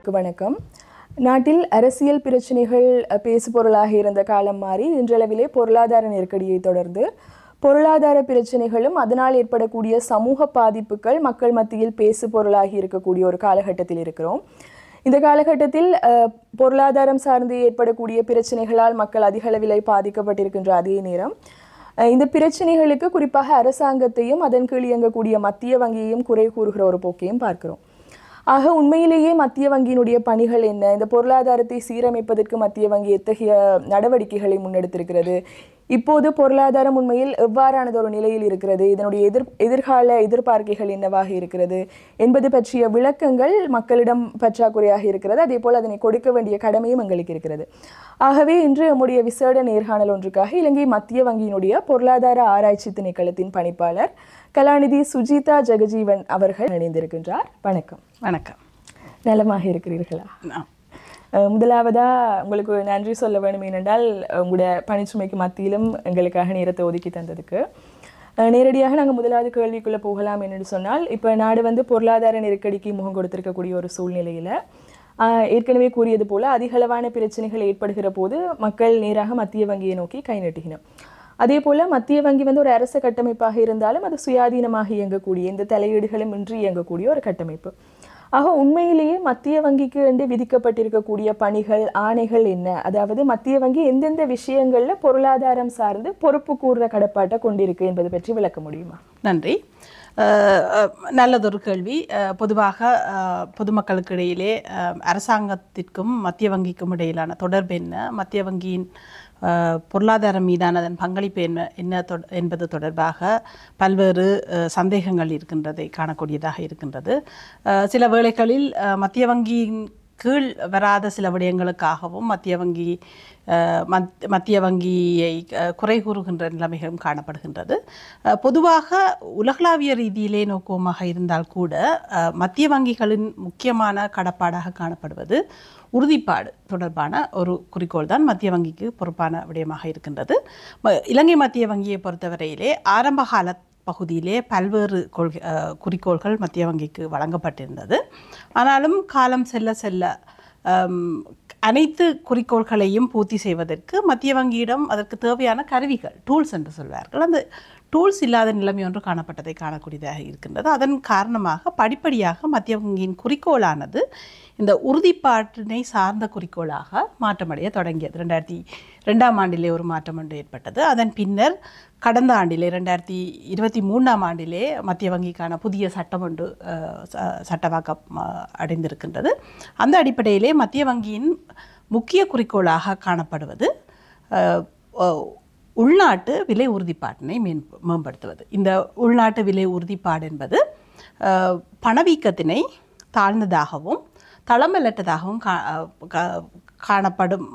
நேயர்களுக்கு வணக்கம். நாட்டில் அரசியல் பிரச்சனைகள் பேசுபொருளாக இருந்த காலம் மாறி இன்றளவிலே பொருளாதார நெருக்கடியை தொடர்ந்து பொருளாதார பிரச்சனைகளும் அதனால் ஏற்படக்கூடிய சமூக பாதிப்புகள் மக்கள் மத்தியில் பேசுபொருளாகி இருக்கக்கூடிய ஒரு காலகட்டத்தில் இருக்கிறோம். இந்த காலகட்டத்தில் பொருளாதாரம் சார்ந்து ஏற்படக்கூடிய பிரச்சனைகளால் மக்கள் அதிக அளவிலே பாதிக்கப்பட்டிருக்கின்ற அதே நேரம் இந்த பிரச்சனைகளுக்கு குறிப்பாக அரசாங்கத்தையும் அதன் கீழ் இயங்கக்கூடிய மத்திய வங்கியையும் குறை கூறுகிற ஒரு போக்கையும் பார்க்கிறோம். ஆக உண்மையிலேயே மத்திய வங்கியினுடைய பணிகள் என்ன? இந்த பொருளாதாரத்தை சீரமைப்பதற்கு மத்திய வங்கி எத்தகைய நடவடிக்கைகளை முன்னெடுத்திருக்கிறது? இப்போது பொருளாதாரம் உண்மையில் எவ்வாறானது ஒரு நிலையில் இருக்கிறது? இதனுடைய எதிர்கால எதிர்பார்க்கைகள் என்னவாக இருக்கிறது என்பது பற்றிய விளக்கங்கள் மக்களிடம் பற்றாக்குறையாக இருக்கிறது. அதே போல் அதனை கொடுக்க வேண்டிய கடமையும் எங்களுக்கு இருக்கிறது. ஆகவே இன்று நம்முடைய விசேட நேர்காணல் ஒன்றுக்காக இலங்கை மத்திய வங்கியினுடைய பொருளாதார ஆராய்ச்சி திணைக்களத்தின் பணிப்பாளர் கலாநிதி சுஜிதா ஜெகஜீவன் அவர்கள் இணைந்திருக்கின்றார். வணக்கம். வணக்கம். நலமாக இருக்கிறீர்களா? முதலாவதா உங்களுக்கு நன்றி சொல்ல வேண்டும். ஏனென்றால் உங்களுடைய பணிச்சுமைக்கு மத்தியிலும் எங்களுக்காக நேரத்தை ஒதுக்கி தந்ததுக்கு. நேரடியாக நாங்கள் முதலாவது கேள்விக்குள்ளே போகலாம் என்று சொன்னால், இப்போ நாடு பொருளாதார நெருக்கடிக்கு முகம் கொடுத்திருக்கக்கூடிய ஒரு சூழ்நிலையில் ஏற்கனவே கூறியது போல அதிகளவான பிரச்சனைகள் ஏற்படுகிற போது மக்கள் நேராக மத்திய வங்கியை நோக்கி கை நீட்டுகின்றனர். அதே போல் மத்திய வங்கி ஒரு அரச கட்டமைப்பாக இருந்தாலும் அது சுயாதீனமாக இயங்கக்கூடிய இந்த தலையீடுகளும் இன்றி இயங்கக்கூடிய ஒரு கட்டமைப்பு. ஆக உண்மையிலேயே மத்திய வங்கிக்கு என்று விதிக்கப்பட்டிருக்கக்கூடிய பணிகள் ஆணைகள் என்ன? அதாவது மத்திய வங்கி எந்தெந்த விஷயங்களில் பொருளாதாரம் சார்ந்து பொறுப்பு கூறுற கடப்பாட்டை கொண்டிருக்கு என்பது பற்றி விளக்க முடியுமா? நன்றி. நல்லதொரு கேள்வி. பொதுவாக பொதுமக்களுக்கு இடையிலே அரசாங்கத்திற்கும் மத்திய வங்கிக்கும் இடையிலான தொடர்பு என்ன, மத்திய வங்கியின் பொருளாதாரம் மீதான அதன் பங்களிப்பு என்ன என்பது தொடர்பாக பல்வேறு சந்தேகங்கள் இருக்கின்றதை காணக்கூடியதாக இருக்கின்றது. சில வேளைகளில் மத்திய வங்கியின் கீழ் வராத சில விடயங்களுக்காகவும் மத்திய வங்கியை குறை கூறுகின்ற நிலைமைகளும் காணப்படுகின்றது. பொதுவாக உலகளாவிய ரீதியிலே நோக்குவமாக இருந்தால் கூட மத்திய வங்கிகளின் முக்கியமான கடப்பாடாக காணப்படுவது உறுதிப்பாடு தொடர்பான ஒரு குறிக்கோள் தான் மத்திய வங்கிக்கு பொறுப்பான விடயமாக இருக்கின்றது. இலங்கை மத்திய வங்கியை பொறுத்தவரையிலே ஆரம்பகால பகுதியிலே பல்வேறு குறிக்கோள்கள் மத்திய வங்கிக்கு வழங்கப்பட்டிருந்தது. ஆனாலும் காலம் செல்ல செல்ல அனைத்து குறிக்கோள்களையும் பூர்த்தி செய்வதற்கு மத்திய வங்கியிடம் அதற்கு தேவையான கருவிகள், டூல்ஸ் என்று சொல்வார்கள், அந்த டூல்ஸ் இல்லாத நிலைமை ஒன்று காணப்பட்டதை காணக்கூடியதாக இருக்கின்றது. அதன் காரணமாக படிப்படியாக மத்திய வங்கியின் குறிக்கோளானது இந்த உறுதிப்பாட்டினை சார்ந்த குறிக்கோளாக மாற்றமடைய தொடங்கியது. 2002ஆம் ஆண்டிலே ஒரு மாற்றம் ஒன்று ஏற்பட்டது. அதன் பின்னர் கடந்த ஆண்டிலே 2023ஆம் ஆண்டிலே மத்திய வங்கிக்கான புதிய சட்டம் ஒன்று சட்டவாக்கம் அடைந்திருக்கின்றது. அந்த அடிப்படையிலே மத்திய வங்கியின் முக்கிய குறிக்கோளாக காணப்படுவது உள்நாட்டு விலை உறுதிப்பாட்டினை மேம்படுத்துவது. இந்த உள்நாட்டு விலை உறுதிப்பாடு என்பது பணவீக்கத்தினை தாழ்ந்ததாகவும் தளமலற்றதாகவும் காணப்படும்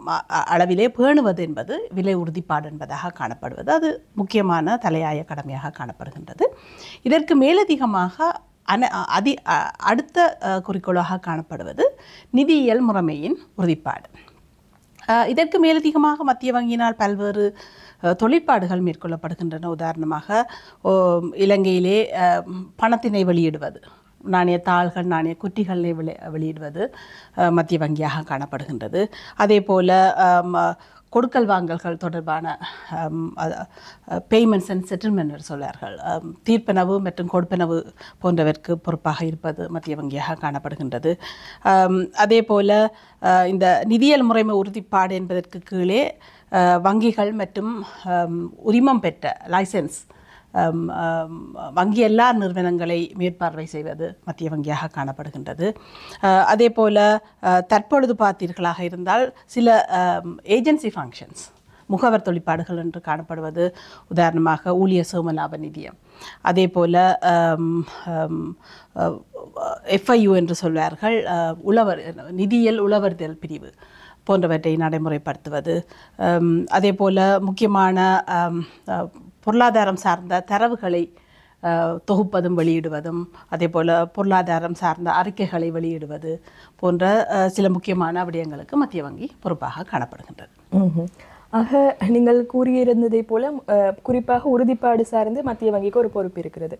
அளவிலே பேணுவது என்பது விலை உறுதிப்பாடு என்பதாக காணப்படுவது. அது முக்கியமான தலையாய கடமையாக காணப்படுகின்றது. இதற்கு மேலதிகமாக அடுத்த குறிக்கோளாக காணப்படுவது நிதியியல் முறைமையின் உறுதிப்பாடு. இதற்கு மேலதிகமாக மத்திய வங்கியினால் பல்வேறு தொழிற்பாடுகள் மேற்கொள்ளப்படுகின்றன. உதாரணமாக இலங்கையிலே பணத்தினை வெளியிடுவது, நாணய தாள்கள், நாணய குட்டிகளை வெளியிடுவது மத்திய வங்கியாக காணப்படுகின்றது. அதே போல் கொடுக்கல் வாங்கல்கள் தொடர்பான பேமெண்ட்ஸ் அண்ட் செட்டில்மெண்ட் என்று சொல்வார்கள், தீர்ப்பனவு மற்றும் கொடுப்பனவு போன்றவற்கு பொறுப்பாக இருப்பது மத்திய வங்கியாக காணப்படுகின்றது. அதே போல் இந்த நிதியியல் முறைமை உறுதிப்பாடு என்பதற்கு கீழே வங்கிகள் மற்றும் உரிமம் பெற்ற லைசன்ஸ் வங்கி எல்லா நிறுவனங்களை மேற்பார்வை செய்வது மத்திய வங்கியாக காணப்படுகின்றது. அதே போல் தற்பொழுது பார்த்தீர்களாக இருந்தால் சில ஏஜென்சி ஃபங்க்ஷன்ஸ், முகவர் தொழிற்பாடுகள் என்று காணப்படுவது, உதாரணமாக ஊழியர் சோமலாப நிதியம், அதே போல் FIU என்று சொல்வார்கள், நிதியியல் உளவறிதல் பிரிவு போன்றவற்றை நடைமுறைப்படுத்துவது. அதே போல் முக்கியமான பொருளாதாரம் சார்ந்த தரவுகளை தொகுப்பதும் வெளியிடுவதும், அதே போல் பொருளாதாரம் சார்ந்த அறிக்கைகளை வெளியிடுவது போன்ற சில முக்கியமான விடயங்களுக்கு மத்திய வங்கி பொறுப்பாக காணப்படுகின்றது. ஆக நீங்கள் கூறியிருந்ததை போல குறிப்பாக உறுதிப்பாடு சார்ந்து மத்திய வங்கிக்கு ஒரு பொறுப்பு இருக்கிறது.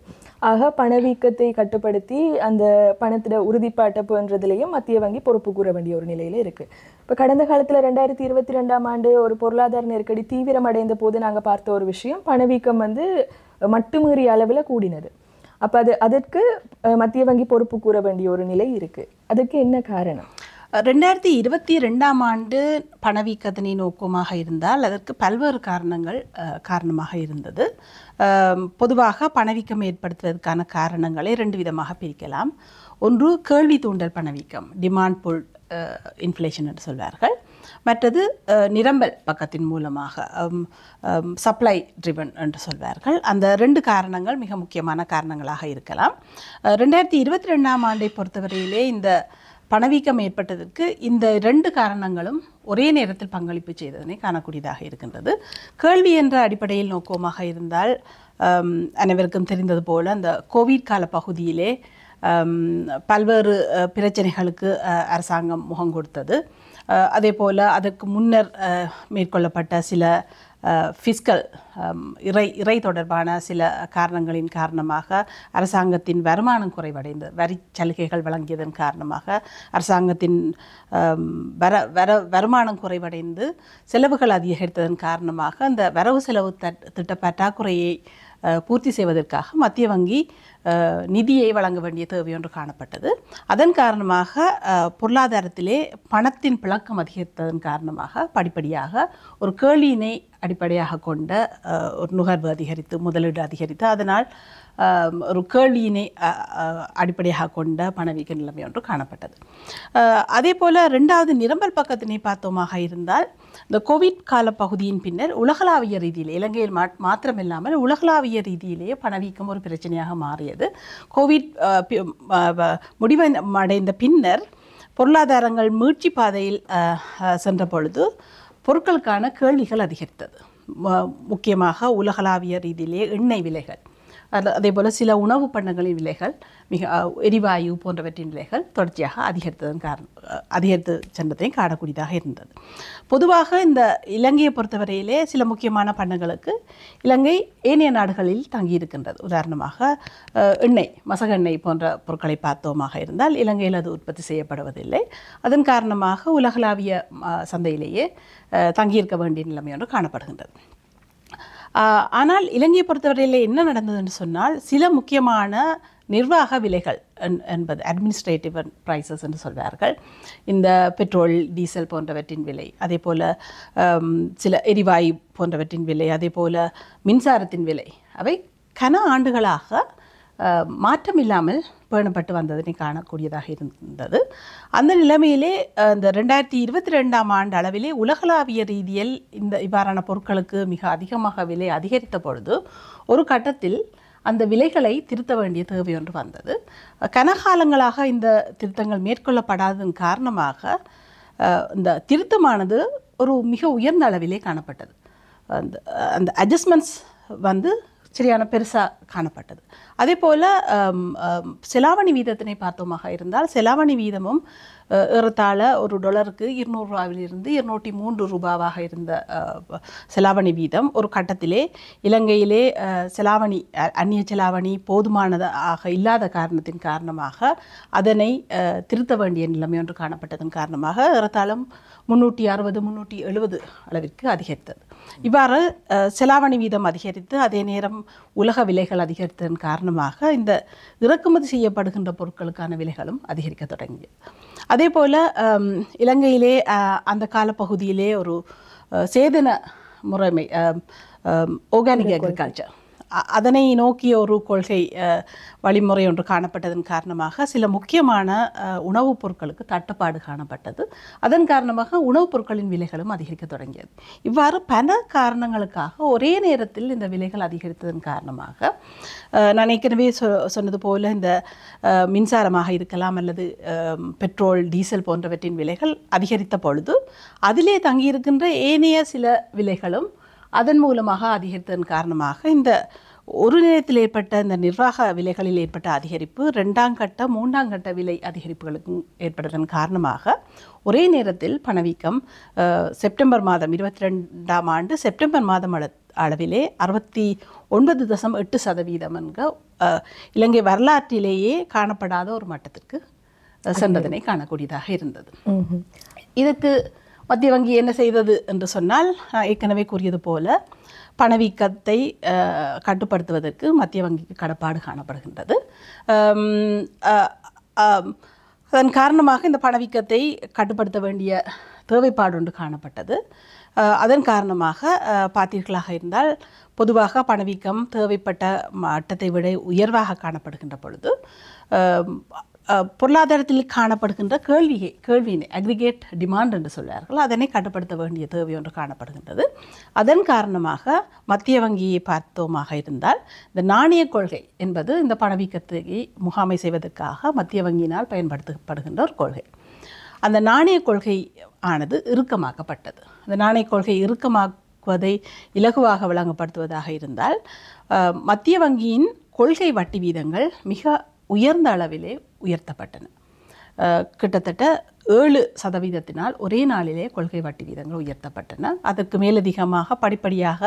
ஆக பணவீக்கத்தை கட்டுப்படுத்தி அந்த பணத்திட உறுதிப்பாட்டை பேணுறதுலேயும் மத்திய வங்கி பொறுப்பு கூற வேண்டிய ஒரு நிலையில இருக்கு. இப்போ கடந்த காலத்தில் 2022ஆம் ஆண்டு ஒரு பொருளாதார நெருக்கடி தீவிரமடைந்த போது நாங்கள் பார்த்த ஒரு விஷயம், பணவீக்கம் மட்டுமீறிய அளவில் கூடினது. அப்போ அதற்கு மத்திய வங்கி பொறுப்பு கூற வேண்டிய ஒரு நிலை இருக்கு. அதுக்கு என்ன காரணம்? 2022ஆம் ஆண்டு பணவீக்கத்தினை நோக்கமாக இருந்தால் அதற்கு பல்வேறு காரணங்கள் காரணமாக இருந்தது. பொதுவாக பணவீக்கம் ஏற்படுத்துவதற்கான காரணங்களை 2 விதமாக பிரிக்கலாம். ஒன்று கேள்வி தூண்டல் பணவீக்கம், டிமாண்ட் புல் இன்ஃப்ளேஷன் என்று சொல்வார்கள். மற்றது நிரம்பல் பக்கத்தின் மூலமாக சப்ளை ட்ரிவன் என்று சொல்வார்கள். அந்த 2 காரணங்கள் மிக முக்கியமான காரணங்களாக இருக்கலாம். 2022ஆம் ஆண்டை பொறுத்தவரையிலே இந்த பணவீக்கம் ஏற்பட்டதற்கு இந்த 2 காரணங்களும் ஒரே நேரத்தில் பங்களிப்பு செய்ததனை காணக்கூடியதாக இருக்கின்றது. கேள்வி என்ற அடிப்படையில் நோக்கமாக இருந்தால் அனைவருக்கும் தெரிந்தது போல அந்த கோவிட் கால பகுதியிலே பல்வேறு பிரச்சனைகளுக்கு அரசாங்கம் முகம் கொடுத்தது. அதே போல் அதற்கு முன்னர் மேற்கொள்ளப்பட்ட சில ஃபிஸ்கல் இறை தொடர்பான சில காரணங்களின் காரணமாக அரசாங்கத்தின் வருமானம் குறைவடைந்து வரி சலுகைகள் வழங்கியதன் காரணமாக அரசாங்கத்தின் வருமானம் குறைவடைந்து செலவுகள் அதிகரித்ததன் காரணமாக அந்த வரவு செலவு திட்ட பற்றாக்குறையை பூர்த்தி செய்வதற்காக மத்திய வங்கி நிதியை வழங்க வேண்டிய தேவை ஒன்று காணப்பட்டது. அதன் காரணமாக பொருளாதாரத்திலே பணத்தின் பிளக்கம் அதிகரித்ததன் காரணமாக படிப்படியாக ஒரு கேள்வியினை அடிப்படையாக கொண்ட ஒரு நுகர்வு அதிகரித்து, முதலீடு அதிகரித்து, அதனால் ஒரு கேள்வியினை அடிப்படையாக கொண்ட பணவீக்க நிலைமை ஒன்று காணப்பட்டது. அதே போல் 2வது நிரம்பல் பக்கத்தினை பார்த்தோமாக இருந்தால் இந்த கோவிட் கால பகுதியின் பின்னர் உலகளாவிய ரீதியில், இலங்கையில் மாத்திரமில்லாமல் உலகளாவிய ரீதியிலேயே பணவீக்கம் ஒரு பிரச்சனையாக மாறியது. கோவிட் முடிவடைந்த பின்னர் பொருளாதாரங்கள் மீட்சி பாதையில் சென்ற பொழுது பொருட்களுக்கான கேள்விகள் அதிகரித்தது. முக்கியமாக உலகளாவிய ரீதியிலேயே எண்ணெய் விலைகள், அதே போல் சில உணவு பண்டங்களின் விலைகள், எரிவாயு போன்றவற்றின் விலைகள் தொடர்ச்சியாக அதிகரித்து சென்றதையும் காணக்கூடியதாக இருந்தது. பொதுவாக இந்த இலங்கையை பொறுத்தவரையிலே சில முக்கியமான பண்டங்களுக்கு இலங்கை ஏனைய நாடுகளில் தங்கியிருக்கின்றது. உதாரணமாக எண்ணெய், மசகெண்ணெய் போன்ற பொருட்களை பார்த்தோமாக இருந்தால் இலங்கையில் அது உற்பத்தி செய்யப்படுவதில்லை. அதன் காரணமாக உலகளாவிய சந்தையிலேயே தங்கியிருக்க வேண்டிய நிலைமை ஒன்று காணப்படுகின்றது. ஆனால் இலங்கையை பொறுத்தவரையில் என்ன நடந்ததுன்னு சொன்னால், சில முக்கியமான நிர்வாக விலைகள் என்பது அட்மினிஸ்ட்ரேட்டிவ் ப்ரைஸஸ் என்று சொல்வார்கள். இந்த பெட்ரோல், டீசல் போன்றவற்றின் விலை, அதே போல் சில எரிவாயு போன்றவற்றின் விலை, அதே போல் மின்சாரத்தின் விலை, அவை கன ஆண்டுகளாக மாற்றமில்லாமல் பேணப்பட்டு வந்ததனை காணக்கூடியதாக இருந்தது. அந்த நிலைமையிலே இந்த 2022ஆம் ஆண்டு அளவிலே உலகளாவிய ரீதியில் இவ்வாறான பொருட்களுக்கு மிக அதிகமாக விலை அதிகரித்த பொழுது ஒரு கட்டத்தில் அந்த விலைகளை திருத்த வேண்டிய தேவை ஒன்று வந்தது. கனகாலங்களாக இந்த திருத்தங்கள் மேற்கொள்ளப்படாததன் காரணமாக இந்த திருத்தமானது ஒரு மிக உயர்ந்த அளவிலே காணப்பட்டது. அந்த அட்ஜஸ்ட்மெண்ட்ஸ் சரியான பெருசாக காணப்பட்டது. அதே போல் செலாவணி வீதத்தினை பார்த்தோமாக இருந்தால் செலாவணி வீதமும் ஏறத்தாழ ஒரு டாலருக்கு 200 ரூபாவிலிருந்து 203 ரூபாவாக இருந்த செலாவணி வீதம் ஒரு கட்டத்திலே இலங்கையிலே செலாவணி, அந்நிய செலாவணி போதுமானதாக இல்லாத காரணத்தின் காரணமாக அதனை திருத்த வேண்டிய நிலைமை ஒன்று காணப்பட்டதன் காரணமாக ஏறத்தாழ 360-370 அளவிற்கு அதிகரித்தது. இவ்வாறு செலாவணி வீதம் அதிகரித்து அதே நேரம் உலக விலைகள் அதிகரித்ததன் காரணமாக இந்த இறக்குமதி செய்யப்படுகின்ற பொருட்களுக்கான விலைகளும் அதிகரிக்க தொடங்கியது. அதே போல் இலங்கையிலே அந்த காலப்பகுதியிலே ஒரு சேதன முறைமை, ஆர்கானிக் அக்ரிகல்ச்சர், அதனை நோக்கிய ஒரு கொள்கை வழிமுறை ஒன்று காணப்பட்டதன் காரணமாக சில முக்கியமான உணவுப் பொருட்களுக்கு தட்டுப்பாடு காணப்பட்டது. அதன் காரணமாக உணவுப் பொருட்களின் விலைகளும் அதிகரிக்க தொடங்கியது. இவ்வாறு பல காரணங்களுக்காக ஒரே நேரத்தில் இந்த விலைகள் அதிகரித்ததன் காரணமாக நான் ஏற்கனவே சொன்னது போல இந்த மின்சாரமாக இருக்கலாம் அல்லது பெட்ரோல், டீசல் போன்றவற்றின் விலைகள் அதிகரித்த பொழுது அதிலே தங்கியிருக்கின்ற ஏனைய சில விலைகளும் அதன் மூலமாக அதிகரித்ததன் காரணமாக இந்த ஒரு நேரத்தில் ஏற்பட்ட இந்த நிர்வாக விலைகளில் ஏற்பட்ட அதிகரிப்பு 2ஆம் கட்ட 3ஆம் கட்ட விலை அதிகரிப்புகளுக்கும் ஏற்பட்டதன் காரணமாக ஒரே நேரத்தில் பணவீக்கம் செப்டம்பர் மாதம் 22ஆம் ஆண்டு செப்டம்பர் மாதம் அளவிலே 69.8% என்க இலங்கை வரலாற்றிலேயே காணப்படாத ஒரு மட்டத்திற்கு சென்றதனை காணக்கூடியதாக இருந்தது. இதற்கு மத்திய வங்கி என்ன செய்தது என்று சொன்னால், ஏற்கனவே கூறியது போல பணவீக்கத்தை கட்டுப்படுத்துவதற்கு மத்திய வங்கிக்கு கடப்பாடு காணப்படுகின்றது. அதன் காரணமாக இந்த பணவீக்கத்தை கட்டுப்படுத்த வேண்டிய தேவைப்பாடு ஒன்று காணப்பட்டது. அதன் காரணமாக பார்த்தீர்களாக இருந்தால் பொதுவாக பணவீக்கம் தேவைப்பட்ட மட்டத்தை விட உயர்வாக காணப்படுகின்ற பொழுது பொருளாதாரத்தில் காணப்படுகின்ற கேள்வியினை அக்ரிகேட் டிமாண்ட் என்று சொல்வார்கள், அதனை கட்டுப்படுத்த வேண்டிய தேவை ஒன்று காணப்படுகின்றது. அதன் காரணமாக மத்திய வங்கியை பார்த்தோமாக இருந்தால் இந்த நாணய கொள்கை என்பது இந்த பணவீக்கத்தை முகாமை செய்வதற்காக மத்திய வங்கியினால் பயன்படுத்தப்படுகின்ற ஒரு கொள்கை. அந்த நாணய கொள்கை ஆனது இறுக்கமாக்கப்பட்டது. அந்த நாணய கொள்கை இறுக்கமாக்குவதை இலகுவாக வழங்கப்படுத்துவதாக இருந்தால் மத்திய வங்கியின் கொள்கை வட்டி வீதங்கள் மிக உயர்ந்த அளவிலே உயர்த்தப்பட்டன. கிட்டத்தட்ட 7% ஒரே நாளிலே கொள்கை வட்டி வீதங்கள் உயர்த்தப்பட்டன. அதற்கு மேலதிகமாக படிப்படியாக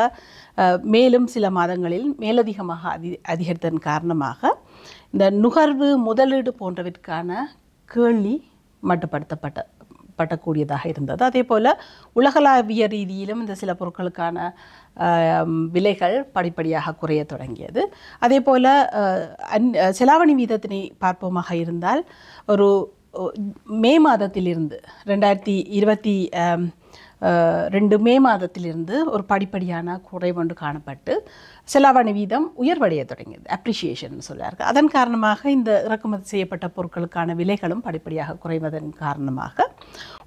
மேலும் சில மாதங்களில் மேலதிகமாக அதிகரித்ததன் காரணமாக இந்த நுகர்வு முதலீடு போன்றவற்கான கேள்வி மட்டுப்படுத்தப்படக்கூடியதாக இருந்தது. அதே போல் உலகளாவிய ரீதியிலும் இந்த சில பொருட்களுக்கான விலைகள் படிப்படியாக குறைய தொடங்கியது. அதே போல் செலாவணி வீதத்தினை பார்ப்போமாக இருந்தால் ஒரு மே மாதத்திலிருந்து 2022 மே மாதத்திலிருந்து ஒரு படிப்படியான குறைவொன்று காணப்பட்டு செலாவணி வீதம் உயர்வடைய தொடங்கியது, அப்ரிஷியேஷன் சொல்வார்கள். அதன் காரணமாக இந்த இறக்குமதி செய்யப்பட்ட பொருட்களுக்கான விலைகளும் படிப்படியாக குறைவதன் காரணமாக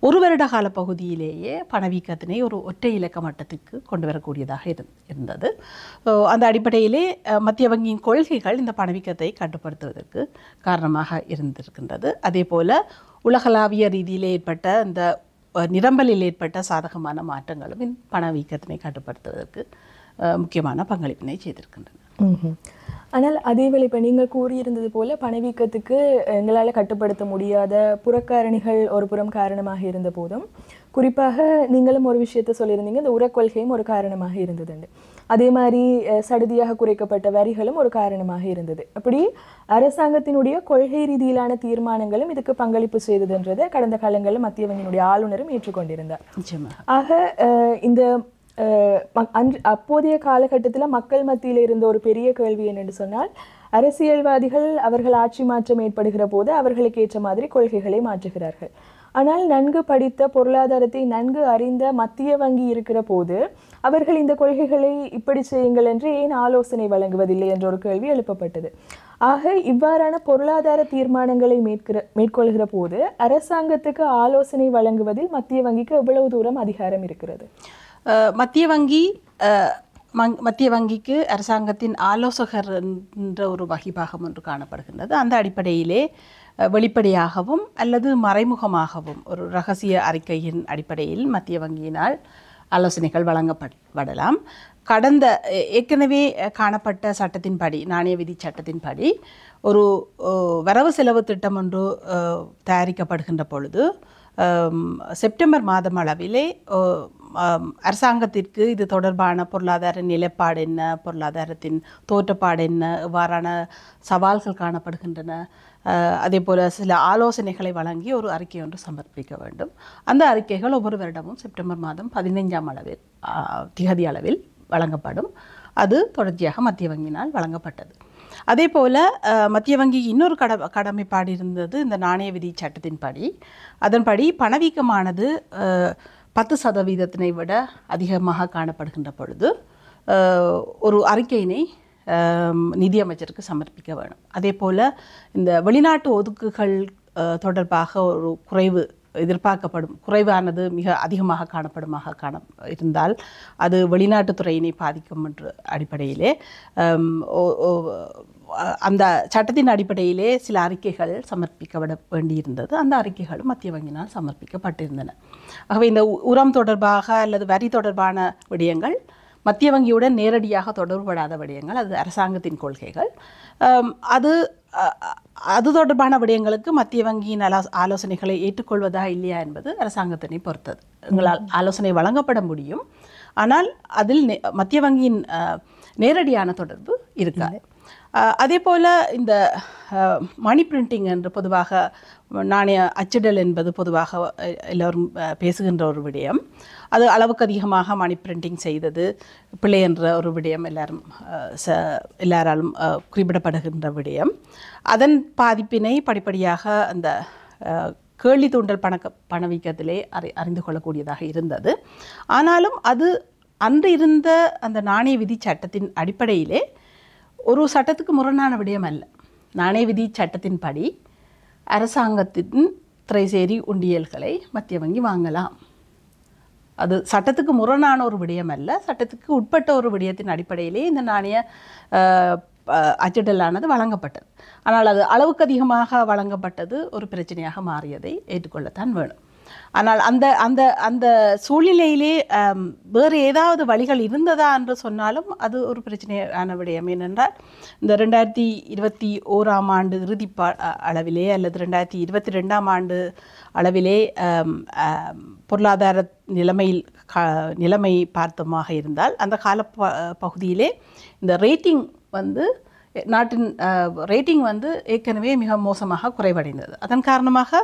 ஒரு வருட கால பகுதியிலேயே பணவீக்கத்தினை ஒரு ஒற்றை இலக்க மட்டத்திற்கு கொண்டு வரக்கூடியதாக இருந்தது. அந்த அடிப்படையிலே மத்திய வங்கியின் கொள்கைகள் இந்த பணவீக்கத்தை கட்டுப்படுத்துவதற்கு காரணமாக இருந்திருக்கின்றது. அதே போல் உலகளாவிய ரீதியில் ஏற்பட்ட இந்த நிரம்பலில் ஏற்பட்ட சாதகமான மாற்றங்களும் இந்த பணவீக்கத்தினை கட்டுப்படுத்துவதற்கு முக்கியமான பங்களிப்பினை செய்திருக்கின்றன. ஆனால் அதேவேளை இப்போ நீங்கள் கூறியிருந்தது போல பணவீக்கத்துக்கு எங்களால் கட்டுப்படுத்த முடியாத புறக்காரணிகள் ஒரு புறம் காரணமாக இருந்த போதும், குறிப்பாக நீங்களும் ஒரு விஷயத்தை சொல்லியிருந்தீங்க, இந்த உரக்கொள்கையும் ஒரு காரணமாக இருந்ததுண்டு. அதே மாதிரி சடுதியாக குறைக்கப்பட்ட வரிகளும் ஒரு காரணமாக இருந்தது. அப்படி அரசாங்கத்தினுடைய கொள்கை ரீதியிலான தீர்மானங்களும் இதுக்கு பங்களிப்பு செய்ததுன்றதை கடந்த காலங்களில் மத்திய வங்கியினுடைய ஆளுநரும் ஏற்றுக்கொண்டிருந்தார். ஆக இந்த அப்போதைய காலகட்டத்தில் மக்கள் மத்தியில் இருந்த ஒரு பெரிய கேள்வி என்னென்று சொன்னால், அரசியல்வாதிகள் அவர்கள் ஆட்சி மாற்றம் ஏற்படுகிற போது அவர்களுக்கு ஏற்ற மாதிரி கொள்கைகளை மாற்றுகிறார்கள். ஆனால் நன்கு படித்த பொருளாதாரத்தை நன்கு அறிந்த மத்திய வங்கி இருக்கிற போது அவர்கள் இந்த கொள்கைகளை இப்படி செய்யுங்கள் என்று ஏன் ஆலோசனை வழங்குவதில்லை என்ற ஒரு கேள்வி எழுப்பப்பட்டது. ஆக இவ்வாறான பொருளாதார தீர்மானங்களை மேற்கொள்கிற போது அரசாங்கத்துக்கு ஆலோசனை வழங்குவதில் மத்திய வங்கிக்கு எவ்வளவு தூரம் அதிகாரம் இருக்கிறது? மத்திய வங்கிக்கு அரசாங்கத்தின் ஆலோசகர் என்ற ஒரு வகிபாகம் ஒன்று காணப்படுகின்றது. அந்த அடிப்படையிலே வெளிப்படையாகவும் அல்லது மறைமுகமாகவும் ஒரு இரகசிய அறிக்கையின் அடிப்படையில் மத்திய வங்கியினால் ஆலோசனைகள் வழங்கப்படலாம். கடந்த ஏற்கனவே காணப்பட்ட சட்டத்தின்படி, நாணய விதி சட்டத்தின்படி ஒரு வரவு செலவு திட்டம் ஒன்று தயாரிக்கப்படுகின்ற பொழுது செப்டம்பர் மாதம் அளவிலே அரசாங்கத்திற்கு இது தொடர்பான பொருளாதார நிலைப்பாடு என்ன, பொருளாதாரத்தின் தோற்றப்பாடு என்ன, இவ்வாறான சவால்கள் காணப்படுகின்றன, அதே போல் சில ஆலோசனைகளை வழங்கி ஒரு அறிக்கை ஒன்று சமர்ப்பிக்க வேண்டும். அந்த அறிக்கைகள் ஒவ்வொரு வருடமும் செப்டம்பர் மாதம் 15ஆம் திகதி அளவில் வழங்கப்படும். அது தொடர்ச்சியாக மத்திய வங்கியினால் வழங்கப்பட்டது. அதே போல் மத்திய வங்கி இன்னொரு கடமைப்பாடு இருந்தது இந்த நாணய விதி சட்டத்தின்படி. அதன்படி பணவீக்கமானது 10% விட அதிகமாக காணப்படுகின்ற பொழுது ஒரு அறிக்கையினை நிதியமைச்சருக்கு சமர்ப்பிக்க வேணும். அதே போல் இந்த வெளிநாட்டு ஒதுக்குகள் தொடர்பாக ஒரு குறைவு எதிர்பார்க்கப்படும், குறைவானது மிக அதிகமாக இருந்தால் அது வெளிநாட்டுத்துறையினை பாதிக்கும் என்ற அடிப்படையிலே அந்த சட்டத்தின் அடிப்படையிலே சில அறிக்கைகள் சமர்ப்பிக்கப்பட வேண்டியிருந்தது. அந்த அறிக்கைகளும் மத்திய வங்கியினால் சமர்ப்பிக்கப்பட்டிருந்தன. ஆகவே இந்த உரம் தொடர்பாக அல்லது வரி தொடர்பான விடயங்கள் மத்திய வங்கியுடன் நேரடியாக தொடர்புபடாத விடயங்கள், அது அரசாங்கத்தின் கொள்கைகள். அது தொடர்பான விடயங்களுக்கு மத்திய வங்கியின் ஆலோசனைகளை ஏற்றுக்கொள்வதா இல்லையா என்பது அரசாங்கத்தினை பொறுத்தது. எங்களால் ஆலோசனை வழங்கப்பட முடியும், ஆனால் அதில் மத்திய வங்கியின் நேரடியான தொடர்பு இருக்காது. அதே போல் இந்த மணி பிரிண்டிங் என்று பொதுவாக நாணய அச்சிடல் என்பது பொதுவாக எல்லோரும் பேசுகின்ற ஒரு விடயம். அது அளவுக்கு அதிகமாக மணி பிரிண்டிங் செய்தது பிள்ளை என்ற ஒரு விடயம் எல்லாராலும் குறிப்பிடப்படுகின்ற விடயம். அதன் பாதிப்பினை படிப்படியாக அந்த கேள்வி தூண்டல் பணவீக்கத்திலே அறிந்து கொள்ளக்கூடியதாக இருந்தது. ஆனாலும் அது அன்று இருந்த அந்த நாணய விதி சட்டத்தின் அடிப்படையிலே ஒரு சட்டத்துக்கு முரணான விடயம் அல்ல. நாணய விதி சட்டத்தின்படி அரசாங்கத்தின் திரைசேரி உண்டியல்களை மத்திய வங்கி வாங்கலாம். அது சட்டத்துக்கு முரணான ஒரு விடயம் அல்ல. சட்டத்துக்கு உட்பட்ட ஒரு விடயத்தின் அடிப்படையிலே இந்த நாணய அச்சிடலானது வழங்கப்பட்டது. ஆனால் அது அளவுக்கு அதிகமாக வழங்கப்பட்டது ஒரு பிரச்சனையாக மாறியதை ஏற்றுக்கொள்ளத்தான் வேணும். ஆனால் அந்த அந்த அந்த சூழ்நிலையிலே வேறு ஏதாவது வழிகள் இருந்ததா என்று சொன்னாலும் அது ஒரு பிரச்சனையான விடயம். ஏனென்றால் இந்த 2021 ஆண்டு இறுதி அளவிலே அல்லது 2022 ஆண்டு அளவிலே பொருளாதார நிலைமை பார்த்தமாக இருந்தால் அந்த கால பகுதியிலே இந்த ரேட்டிங் நாட்டின் ரேட்டிங் ஏற்கனவே மிக மோசமாக குறைவடைந்தது. அதன் காரணமாக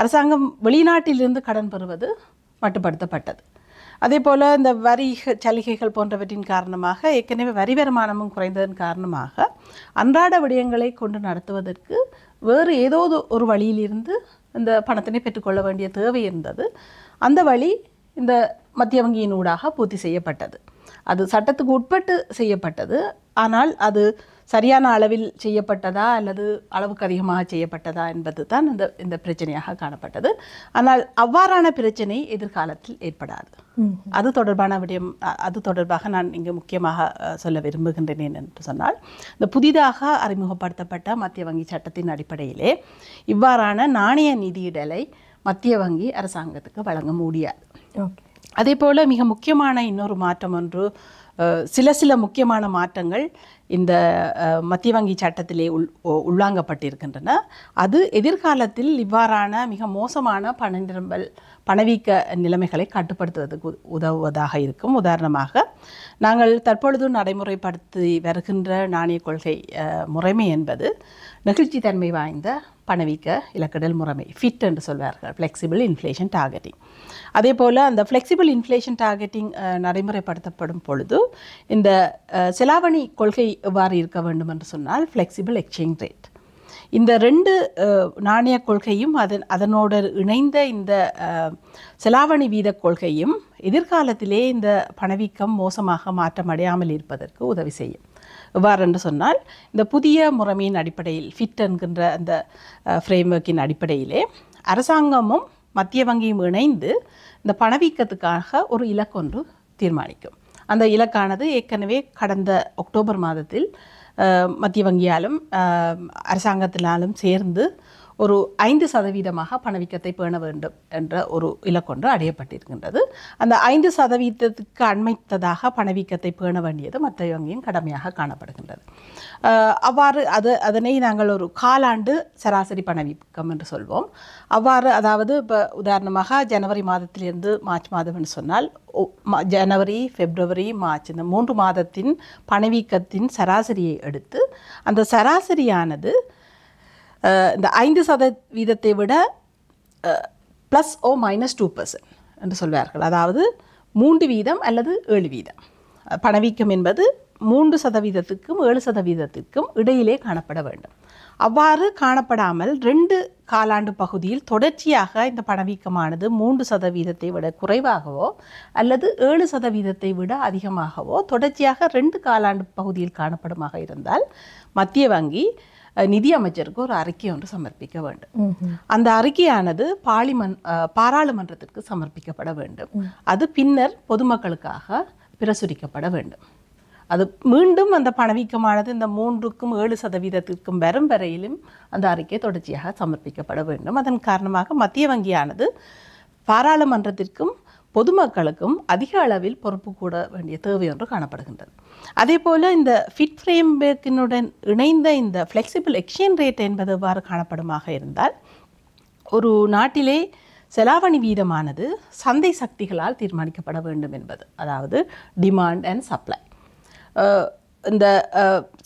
அரசாங்கம் வெளிநாட்டிலிருந்து கடன் பெறுவது மட்டுப்படுத்தப்பட்டது. அதே போல் இந்த வரி சலுகைகள் போன்றவற்றின் காரணமாக ஏற்கனவே வரி வருமானமும் குறைந்ததன் காரணமாக அன்றாட விடயங்களை கொண்டு நடத்துவதற்கு வேறு ஏதோ ஒரு வழியிலிருந்து இந்த பணத்தினை பெற்றுக்கொள்ள வேண்டிய தேவை இருந்தது. அந்த வழி இந்த மத்திய வங்கியின் ஊடாக பூர்த்தி செய்யப்பட்டது. அது சட்டத்துக்கு உட்பட்டு செய்யப்பட்டது. ஆனால் அது சரியான அளவில் செய்யப்பட்டதா அல்லது அளவுக்கு அதிகமாக செய்யப்பட்டதா என்பது தான் இந்த பிரச்சனையாக காணப்பட்டது. ஆனால் அவ்வாறான பிரச்சனை எதிர்காலத்தில் ஏற்படாது. அது தொடர்பான விடயம், அது தொடர்பாக நான் இங்கு முக்கியமாக சொல்ல விரும்புகின்றேன் என்று சொன்னால், இந்த புதிதாக அறிமுகப்படுத்தப்பட்ட மத்திய வங்கி சட்டத்தின் அடிப்படையிலே இவ்வாறான நாணய நிதியிடலை மத்திய வங்கி அரசாங்கத்துக்கு வழங்க முடியாது. அதே போல் மிக முக்கியமான இன்னொரு மாற்றம் ஒன்று, சில முக்கியமான மாற்றங்கள் இந்த மத்திய வங்கி சட்டத்திலே உள்வாங்கப்பட்டிருக்கின்றன. அது எதிர்காலத்தில் இவ்வாறான மிக மோசமான பணவீக்க நிலைமைகளை கட்டுப்படுத்துவதற்கு உதவுவதாக இருக்கும். உதாரணமாக, நாங்கள் தற்பொழுது நடைமுறைப்படுத்தி வருகின்ற நாணய கொள்கை முறைமை என்பது நெகிழ்ச்சித்தன்மை வாய்ந்த பணவீக்க இலக்கிடல் முறைமை, ஃபிட் என்று சொல்வார்கள், ஃப்ளெக்சிபிள் இன்ஃப்ளேஷன் டார்கெட்டிங். அதே போல் அந்த ஃப்ளெக்சிபிள் இன்ஃப்ளேஷன் டார்கெட்டிங் நடைமுறைப்படுத்தப்படும் பொழுது இந்த செலாவணி கொள்கை எவ்வாறு இருக்க வேண்டும் என்று சொன்னால், ஃப்ளெக்சிபிள் எக்ஸ்சேஞ்ச் ரேட். இந்த ரெண்டு நாணய கொள்கையும் அதனோடு இணைந்த இந்த செலாவணி வீத கொள்கையும் எதிர்காலத்திலே இந்த பணவீக்கம் மோசமாக மாற்றமடையாமல் இருப்பதற்கு உதவி செய்யும். எவ்வாறு என்று சொன்னால், இந்த புதிய முறைமையின் அடிப்படையில், ஃபிட் என்கின்ற அந்த ஃப்ரேம்வொர்க்கின் அடிப்படையிலே அரசாங்கமும் மத்திய வங்கியும் இணைந்து இந்த பணவீக்கத்துக்காக ஒரு இலக்கொன்று தீர்மானிக்கும். அந்த இலக்கானது ஏற்கனவே கடந்த அக்டோபர் மாதத்தில் மத்திய வங்கியாலும் அரசாங்கத்தினாலும் சேர்ந்து ஒரு 5% பணவீக்கத்தை பேண வேண்டும் என்ற ஒரு இலக்கொன்று அடையப்பட்டிருக்கின்றது. அந்த 5%க்கு அண்மைத்ததாக பணவீக்கத்தை பேண வேண்டியது மத்திய வங்கியின் கடமையாக காணப்படுகின்றது. அவ்வாறு அதனை நாங்கள் ஒரு காலாண்டு சராசரி பணவீக்கம் என்று சொல்வோம். அவ்வாறு, அதாவது இப்போ உதாரணமாக ஜனவரி மாதத்திலிருந்து மார்ச் மாதம் என்று சொன்னால், ஜனவரி, பிப்ரவரி, மார்ச் இந்த 3 மாதத்தின் பணவீக்கத்தின் சராசரியை எடுத்து அந்த சராசரியானது இந்த 5% விட +or-2% என்று சொல்வார்கள். அதாவது 3% அல்லது 7%. பணவீக்கம் என்பது 3%க்கும் 7%க்கும் இடையிலே காணப்பட வேண்டும். அவ்வாறு காணப்படாமல் 2 காலாண்டு பகுதியில் தொடர்ச்சியாக இந்த பணவீக்கமானது 3% விட குறைவாகவோ அல்லது 7% விட அதிகமாகவோ தொடர்ச்சியாக 2 காலாண்டு பகுதியில் காணப்படுமாக இருந்தால் மத்திய வங்கி நிதி அமைச்சருக்கு ஒரு அறிக்கை ஒன்று சமர்ப்பிக்க வேண்டும். அந்த அறிக்கையானது பாராளுமன்றத்திற்கு சமர்ப்பிக்கப்பட வேண்டும். அது பின்னர் பொதுமக்களுக்காக பிரசுரிக்கப்பட வேண்டும். அது மீண்டும் அந்த பணவீக்கமானது இந்த 3க்கும் 7%க்கும் வரும் வரையிலும் அந்த அறிக்கை தொடர்ச்சியாக சமர்ப்பிக்கப்பட வேண்டும். அதன் காரணமாக மத்திய வங்கியானது பாராளுமன்றத்திற்கும் பொதுமக்களுக்கும் அதிக அளவில் பொறுப்பு கூட வேண்டிய தேவை ஒன்று காணப்படுகின்றது. அதே போல் இந்த ஃபிட் ஃப்ரேம்வேர்க்கினுடன் இணைந்த இந்த ஃப்ளெக்சிபிள் எக்ஸ்சேஞ்ச் ரேட் என்பது எவ்வாறு காணப்படுமாக இருந்தால், ஒரு நாட்டிலே செலாவணி வீதமானது சந்தை சக்திகளால் தீர்மானிக்கப்பட வேண்டும் என்பது, அதாவது டிமாண்ட் அண்ட் சப்ளை. இந்த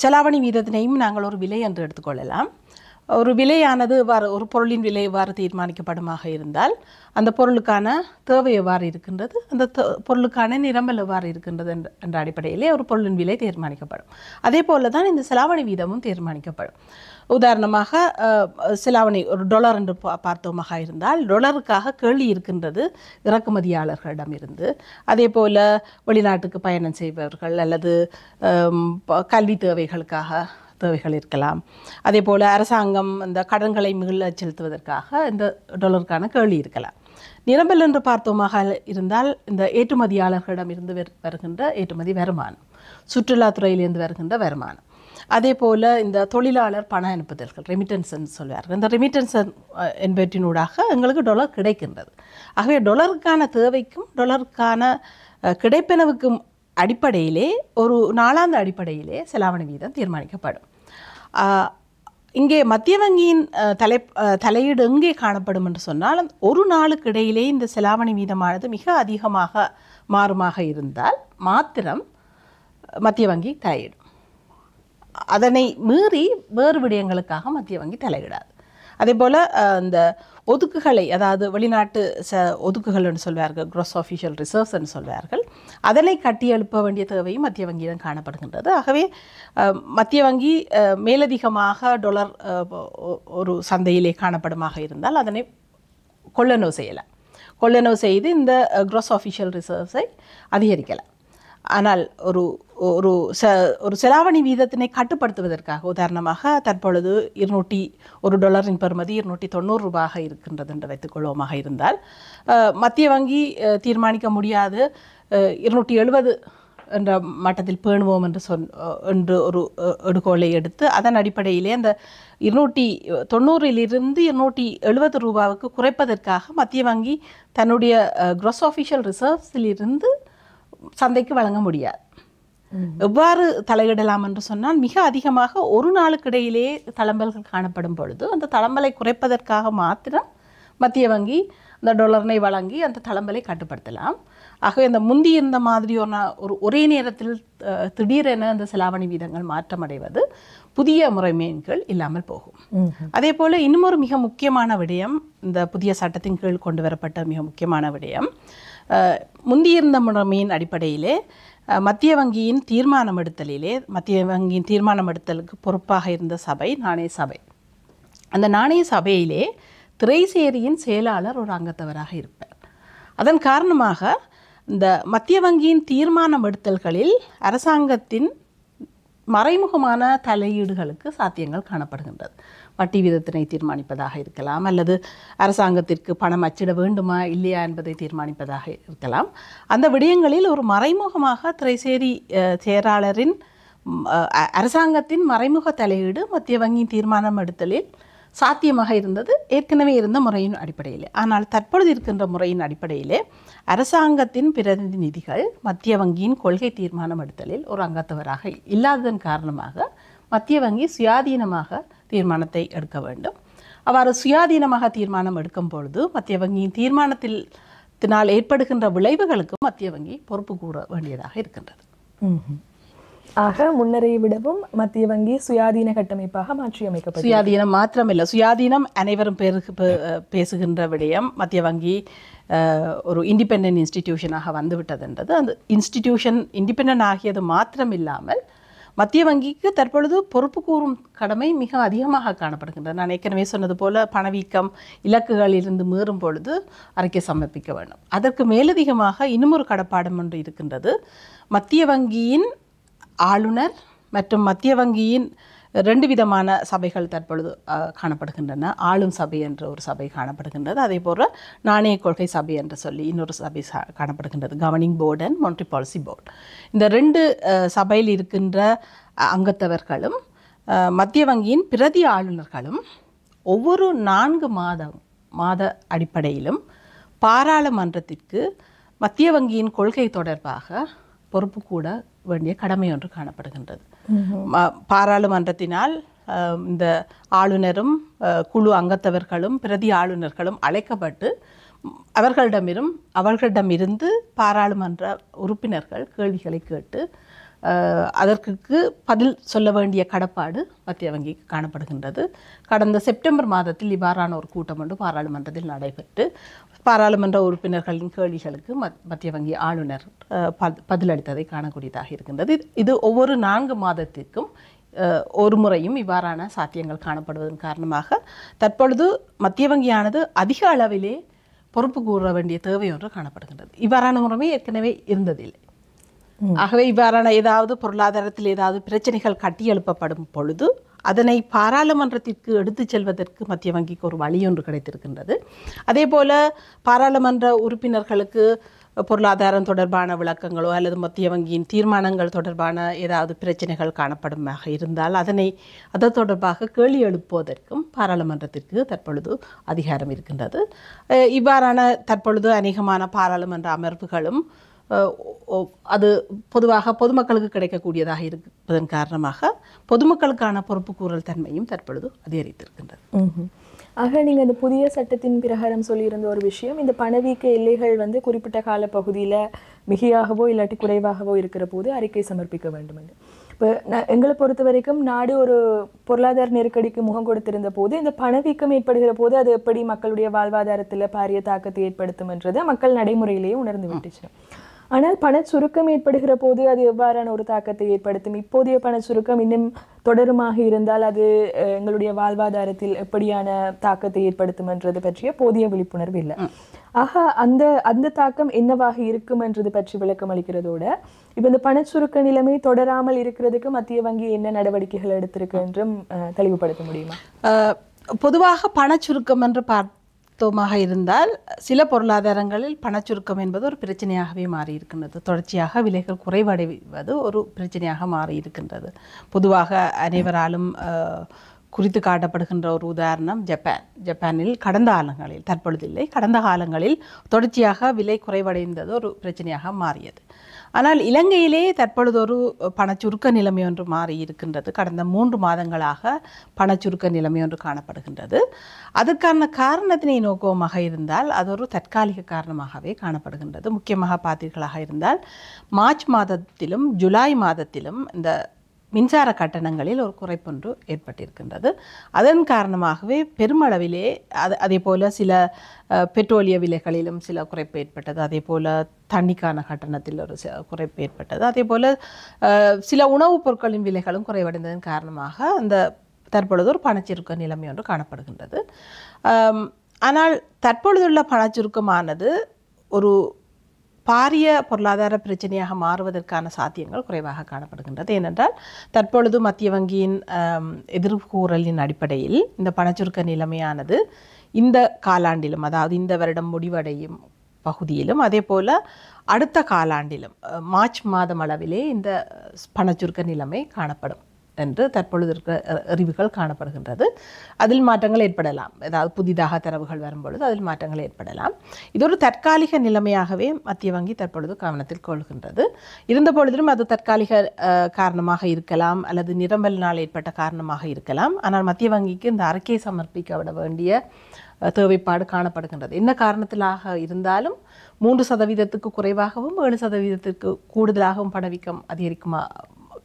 செலாவணி வீதத்தினையும் நாங்கள் ஒரு விலை என்று எடுத்துக்கொள்ளலாம். ஒரு விலையானது ஒரு பொருளின் விலை எவ்வாறு தீர்மானிக்கப்படுமாக இருந்தால் அந்த பொருளுக்கான தேவை எவ்வாறு இருக்கின்றது, அந்த பொருளுக்கான நிரம்பல் எவ்வாறு இருக்கின்றது என்ற அடிப்படையிலே ஒரு பொருளின் விலை தீர்மானிக்கப்படும். அதே போல தான் இந்த செலாவணி வீதமும் தீர்மானிக்கப்படும். உதாரணமாக செலாவணி ஒரு $1 என்று பார்த்தோமாக இருந்தால் டொலருக்காக கேள்வி இருக்கின்றது இறக்குமதியாளர்களிடம் இருந்து. அதே போல் வெளிநாட்டுக்கு பயணம் செய்பவர்கள் அல்லது கல்வி தேவைகள் இருக்கலாம். அதே போல் அரசாங்கம் இந்த கடன்களை மீள செலுத்துவதற்காக இந்த $1க்கான கேள்வி இருக்கலாம். நிரம்பல் என்று பார்த்தோமாக இருந்தால் இந்த ஏற்றுமதியாளர்களிடம் இருந்து வருகின்ற ஏற்றுமதி வருமானம், சுற்றுலாத்துறையிலிருந்து வருகின்ற வருமானம். அதே போல் இந்த தொழிலாளர் பண அனுப்புதல்கள், ரெமிட்டன்ஸ் என்று சொல்வார்கள். இந்த ரெமிட்டன்ஸ் என்பவற்றினூடாக எங்களுக்கு $1 கிடைக்கின்றது. ஆகவே $1க்கான தேவைக்கும் $1க்கான கிடைப்பனவுக்கும் அடிப்படையிலே ஒரு நாளாந்த அடிப்படையிலே செலாவணி வீதம் தீர்மானிக்கப்படும். இங்கே மத்திய வங்கியின் தலையீடு எங்கே காணப்படும் என்று சொன்னால், ஒரு நாளுக்கு இடையிலே இந்த செலாவணி வீதமானது மிக அதிகமாக மாறுமாக இருந்தால் மாத்திரம் மத்திய வங்கி தலையிடும். அதனை மீறி வேறு விடயங்களுக்காக மத்திய வங்கி தலையிடாது. அதே போல் இந்த ஒதுக்குகளை, அதாவது வெளிநாட்டு ஒதுக்குகள் என்று சொல்வார்கள், க்ராஸ் ஆஃபிஷியல் ரிசர்வ்ஸ் என்று சொல்வார்கள், அதனை கட்டி எழுப்ப வேண்டிய தேவையும் மத்திய வங்கியிடம் காணப்படுகின்றது. ஆகவே மத்திய வங்கி மேலதிகமாக $1 ஒரு சந்தையிலே காணப்படுமாக இருந்தால் அதனை கொள்ளளவு செய்யலாம். கொள்ளளவு செய்து இந்த க்ராஸ் ஆஃபிஷியல் ரிசர்வ்ஸை அதிகரிக்கலாம். ஆனால் ஒரு செலாவணி வீதத்தினை கட்டுப்படுத்துவதற்காக, உதாரணமாக தற்பொழுது $100 பெறுமதி $290 இருக்கின்றது என்று வைத்துக்கொள்வோமாக இருந்தால், மத்திய வங்கி தீர்மானிக்க முடியாது 270 என்ற மட்டத்தில் பேணுவோம் என்று ஒரு எடுகோலை எடுத்து அதன் அடிப்படையிலே அந்த $290 $270 குறைப்பதற்காக மத்திய வங்கி தன்னுடைய க்ராஸ் ஆஃபிஷியல் ரிசர்வ்ஸிலிருந்து சந்தைக்கு வழங்க முடியாது. எவ்வாறு தலையிடலாம் என்று சொன்னால், மிக அதிகமாக ஒரு நாளுக்கு இடையிலே தளம்பல்கள் காணப்படும் பொழுது அந்த தளம்பலை குறைப்பதற்காக மாத்திரம் மத்திய வங்கி அந்த $1 வழங்கி அந்த தளம்பலை கட்டுப்படுத்தலாம். ஆகவே அந்த முந்தி இருந்த மாதிரி ஒரே நேரத்தில் திடீரென அந்த செலாவணி வீதங்கள் மாற்றமடைவது புதிய முறைமையின் கீழ் இல்லாமல் போகும். அதே போல் இன்னும் ஒரு மிக முக்கியமான விடயம், இந்த புதிய சட்டத்தின் கீழ் கொண்டு வரப்பட்ட மிக முக்கியமான விடயம், முந்தியிருந்த முறைமையின் அடிப்படையிலே மத்திய வங்கியின் தீர்மானம் எடுத்தலுக்கு பொறுப்பாக இருந்த சபை நாணய சபை. அந்த நாணய சபையிலே திரைசேரியின் செயலாளர் ஒரு அங்கத்தவராக இருப்பார். அதன் காரணமாக இந்த மத்திய வங்கியின் தீர்மானம் எடுத்தல்களில் அரசாங்கத்தின் மறைமுகமான தலையீடுகளுக்கு சாத்தியங்கள் காணப்படுகின்றது. வட்டி வீதத்தினை தீர்மானிப்பதாக இருக்கலாம், அல்லது அரசாங்கத்திற்கு பணம் அச்சிட வேண்டுமா இல்லையா என்பதை தீர்மானிப்பதாக இருக்கலாம். அந்த விடயங்களில் ஒரு மறைமுகமாக திரைசேரி செயலாளரின் அரசாங்கத்தின் மறைமுக தலையீடு மத்திய வங்கியின் தீர்மானம் எடுத்தலில் சாத்தியமாக இருந்தது ஏற்கனவே இருந்த முறையின் அடிப்படையிலே. ஆனால் தற்பொழுது இருக்கின்ற முறையின் அடிப்படையிலே அரசாங்கத்தின் பிரதிநிதிகள் மத்திய வங்கியின் கொள்கை தீர்மானம் எடுத்தலில் ஒரு அங்கத்தவராக இல்லாததன் காரணமாக மத்திய வங்கி சுயாதீனமாக தீர்மானத்தை எடுக்க வேண்டும். அவ்வாறு சுயாதீனமாக தீர்மானம் எடுக்கும் பொழுது மத்திய வங்கியின் தீர்மானத்தினால் ஏற்படுகின்ற விளைவுகளுக்கு மத்திய வங்கி பொறுப்பு கூற வேண்டியதாக இருக்கின்றது. ஆக முன்னரை விடவும் மத்திய வங்கி சுயாதீன கட்டமைப்பாக மாற்றியமைக்கப்பட்டது. சுயாதீனம் மாத்திரமில்லை, சுயாதீனம் அனைவரும் பேசுகின்ற விடயம். மத்திய வங்கி ஒரு இண்டிபெண்டன்ட் இன்ஸ்டிடியூஷனாக வந்துவிட்டதுன்றது. அந்த இன்ஸ்டிடியூஷன் இண்டிபெண்டன்ட் ஆகியது மாத்திரமில்லாமல் மத்திய வங்கிக்கு தற்பொழுது பொறுப்பு கூறும் கடமை மிக அதிகமாக காணப்படுகின்றது. நான் ஏற்கனவே சொன்னது போல பணவீக்கம் இலக்குகளிலிருந்து மீறும் பொழுது அறிக்கை சமர்ப்பிக்க வேண்டும். அதற்கு மேலதிகமாக இன்னும் ஒரு கடப்பாடம் ஒன்று இருக்கின்றது. மத்திய வங்கியின் ஆளுநர் மற்றும் மத்திய வங்கியின் 2 விதமான சபைகள் தற்பொழுது காணப்படுகின்றன. ஆளும் சபை என்ற ஒரு சபை காணப்படுகின்றது. அதே போல் நாணய கொள்கை சபை என்று சொல்லி இன்னொரு சபை காணப்படுகின்றது, governing board and monetary policy board. இந்த 2 சபையில் இருக்கின்ற அங்கத்தவர்களும் மத்திய வங்கியின் பிரதி ஆளுநர்களும் ஒவ்வொரு 4 மாத அடிப்படையிலும் பாராளுமன்றத்திற்கு மத்திய வங்கியின் கொள்கை தொடர்பாக பொறுப்பு கூட வேண்டிய கடமை ஒன்று காணப்படுகின்றது. பாராளுமன்றத்தினால் இந்த ஆளுநரும் குழு அங்கத்தவர்களும் பிரதி ஆளுநர்களும் அழைக்கப்பட்டு அவர்களிடமிருந்து பாராளுமன்ற உறுப்பினர்கள் கேள்விகளை கேட்டு அதற்கு பதில் சொல்ல வேண்டிய கடப்பாடு மத்திய வங்கிக்கு காணப்படுகின்றது. கடந்த செப்டம்பர் மாதத்தில் இவ்வாறான ஒரு கூட்டம் ஒன்று பாராளுமன்றத்தில் நடைபெற்று பாராளுமன்ற உறுப்பினர்களின் கேள்விகளுக்கு மத்திய வங்கி ஆளுநர் பதிலளித்ததை காணக்கூடியதாக இருக்கின்றது. இது ஒவ்வொரு 4 மாதத்திற்கும் ஒரு முறையும் இவ்வாறான சாத்தியங்கள் காணப்படுவதன் காரணமாக தற்பொழுது மத்திய வங்கியானது அதிக அளவிலே பொறுப்பு கூற வேண்டிய தேவை ஒன்று காணப்படுகின்றது. இவ்வாறான முறைமை ஏற்கனவே இருந்ததில்லை. ஆகவே இவ்வாறான ஏதாவது பொருளாதாரத்தில் ஏதாவது பிரச்சனைகள் கட்டியெழுப்பப்படும் பொழுது அதனை பாராளுமன்றத்திற்கு எடுத்துச் செல்வதற்கு மத்திய வங்கிக்கு ஒரு வழி ஒன்று கிடைத்திருக்கின்றது. அதே போல பாராளுமன்ற உறுப்பினர்களுக்கு பொருளாதாரம் தொடர்பான விளக்கங்களோ அல்லது மத்திய வங்கியின் தீர்மானங்கள் தொடர்பான ஏதாவது பிரச்சனைகள் காணப்படுமாக இருந்தால் அது தொடர்பாக கேள்வி எழுப்புவதற்கும் பாராளுமன்றத்திற்கு தற்பொழுது அதிகாரம் இருக்கின்றது. இவ்வாறான தற்பொழுது அநேகமான பாராளுமன்ற அமர்வுகளும் அது பொதுவாக பொதுமக்களுக்கு கிடைக்கக்கூடியதாக இருப்பதன் காரணமாக பொதுமக்களுக்கான பொறுப்பு கூறல் தன்மையும் தற்பொழுது அதிகரித்திருக்கின்றது. ஆக நீங்கள் இந்த புதிய சட்டத்தின் பிரகாரம் சொல்லியிருந்த ஒரு விஷயம், இந்த பணவீக்க எல்லைகள் குறிப்பிட்ட காலப்பகுதியில் மிகையாகவோ இல்லாட்டி குறைவாகவோ இருக்கிற போது அறிக்கை சமர்ப்பிக்க வேண்டும் என்று. இப்போ எங்களை பொறுத்த வரைக்கும் நாடு ஒரு பொருளாதார நெருக்கடிக்கு முகம் கொடுத்திருந்த போது இந்த பணவீக்கம் ஏற்படுகிற போது அது எப்படி மக்களுடைய வாழ்வாதாரத்தில் பாரிய தாக்கத்தை ஏற்படுத்தும் என்றதை மக்கள் நடைமுறையிலேயே உணர்ந்து விட்டுச்சு. ஆனால் பண சுருக்கம் ஏற்படுகிற போது அது எவ்வாறான ஒரு தாக்கத்தை ஏற்படுத்தும், இப்போதைய பண சுருக்கம் இன்னும் தொடருமாக இருந்தால் அது எங்களுடைய வாழ்வாதாரத்தில் எப்படியான தாக்கத்தை ஏற்படுத்தும் என்றது பற்றிய போதிய விழிப்புணர்வு இல்லை. ஆக அந்த தாக்கம் என்னவாக இருக்கும் என்றது பற்றி விளக்கம் அளிக்கிறதோட இப்போ இந்த பண சுருக்க நிலைமை தொடராமல் இருக்கிறதுக்கு மத்திய வங்கி என்ன நடவடிக்கைகள் எடுத்திருக்கு என்றும் தெளிவுபடுத்த முடியுமா? பொதுவாக பண சுருக்கம் என்று மாக இருந்தால் சில பொருளாதாரங்களில் பணச்சுருக்கம் என்பது ஒரு பிரச்சனையாகவே மாறி இருக்கின்றது. தொடர்ச்சியாக விலைகள் குறைவடைவது ஒரு பிரச்சனையாக மாறி இருக்கின்றது. பொதுவாக அனைவராலும் குறித்து காட்டப்படுகின்ற ஒரு உதாரணம் ஜப்பானில் கடந்த காலங்களில், தற்பொழுது இல்லை, கடந்த காலங்களில் தொடர்ச்சியாக விலை குறைவடைந்தது ஒரு பிரச்சனையாக மாறியது. ஆனால் இலங்கையிலே தற்பொழுது ஒரு பணச்சுருக்க நிலைமை ஒன்று மாறி இருக்கின்றது. கடந்த 3 மாதங்களாக பணச்சுருக்க நிலைமை ஒன்று காணப்படுகின்றது. அதற்கான காரணத்தினை நோக்கமாக இருந்தால் அது ஒரு தற்காலிக காரணமாகவே காணப்படுகின்றது. முக்கியமாக பார்த்தீர்களாக இருந்தால் மார்ச் மாதத்திலும் ஜூலை மாதத்திலும் இந்த மின்சார கட்டணங்களில் ஒரு குறைப்பொன்று ஏற்பட்டிருக்கின்றது. அதன் காரணமாகவே பெருமளவிலே அதே போல சில பெட்ரோலிய விலைகளிலும் சில குறைப்பு ஏற்பட்டது. அதே போல் தண்ணிக்கான கட்டணத்தில் ஒரு குறைப்பு ஏற்பட்டது. அதே போல் சில உணவுப் பொருட்களின் விலைகளும் குறைவடைந்ததன் காரணமாக அந்த தற்பொழுது ஒரு பணச்சுருக்க நிலைமை ஒன்று காணப்படுகின்றது. ஆனால் தற்பொழுதுள்ள பணச்சுருக்கமானது ஒரு பாரிய பொருளாதார பிரச்சனையாக மாறுவதற்கான சாத்தியங்கள் குறைவாக காணப்படுகின்றது. ஏனென்றால் தற்பொழுது மத்திய வங்கியின் எதிர்கூறலின் அடிப்படையில் இந்த பணச்சுருக்க நிலைமையானது இந்த காலாண்டிலும், அதாவது இந்த வருடம் முடிவடையும் பகுதியிலும், அதே போல் அடுத்த காலாண்டிலும் மார்ச் மாதம் அளவிலே இந்த பணச்சுருக்க நிலைமை காணப்படும் என்று தற்பொழுது இருக்கிற அறிவுகள் காணப்படுகின்றது. அதில் மாற்றங்கள் ஏற்படலாம். ஏதாவது புதிதாக தரவுகள் வரும்பொழுது அதில் மாற்றங்கள் ஏற்படலாம். இது ஒரு தற்காலிக நிலைமையாகவே மத்திய வங்கி தற்பொழுது கவனத்தில் கொள்கின்றது. இருந்த பொழுதிலும் அது தற்காலிக காரணமாக இருக்கலாம் அல்லது நிரம்பலினால் ஏற்பட்ட காரணமாக இருக்கலாம். ஆனால் மத்திய வங்கிக்கு இந்த அறிக்கையை சமர்ப்பிக்க விட வேண்டிய தேவைப்பாடு காணப்படுகின்றது. என்ன காரணத்திலாக இருந்தாலும் 3% குறைவாகவும் 7% கூடுதலாகவும் பணவீக்கம் அதிகரிக்குமா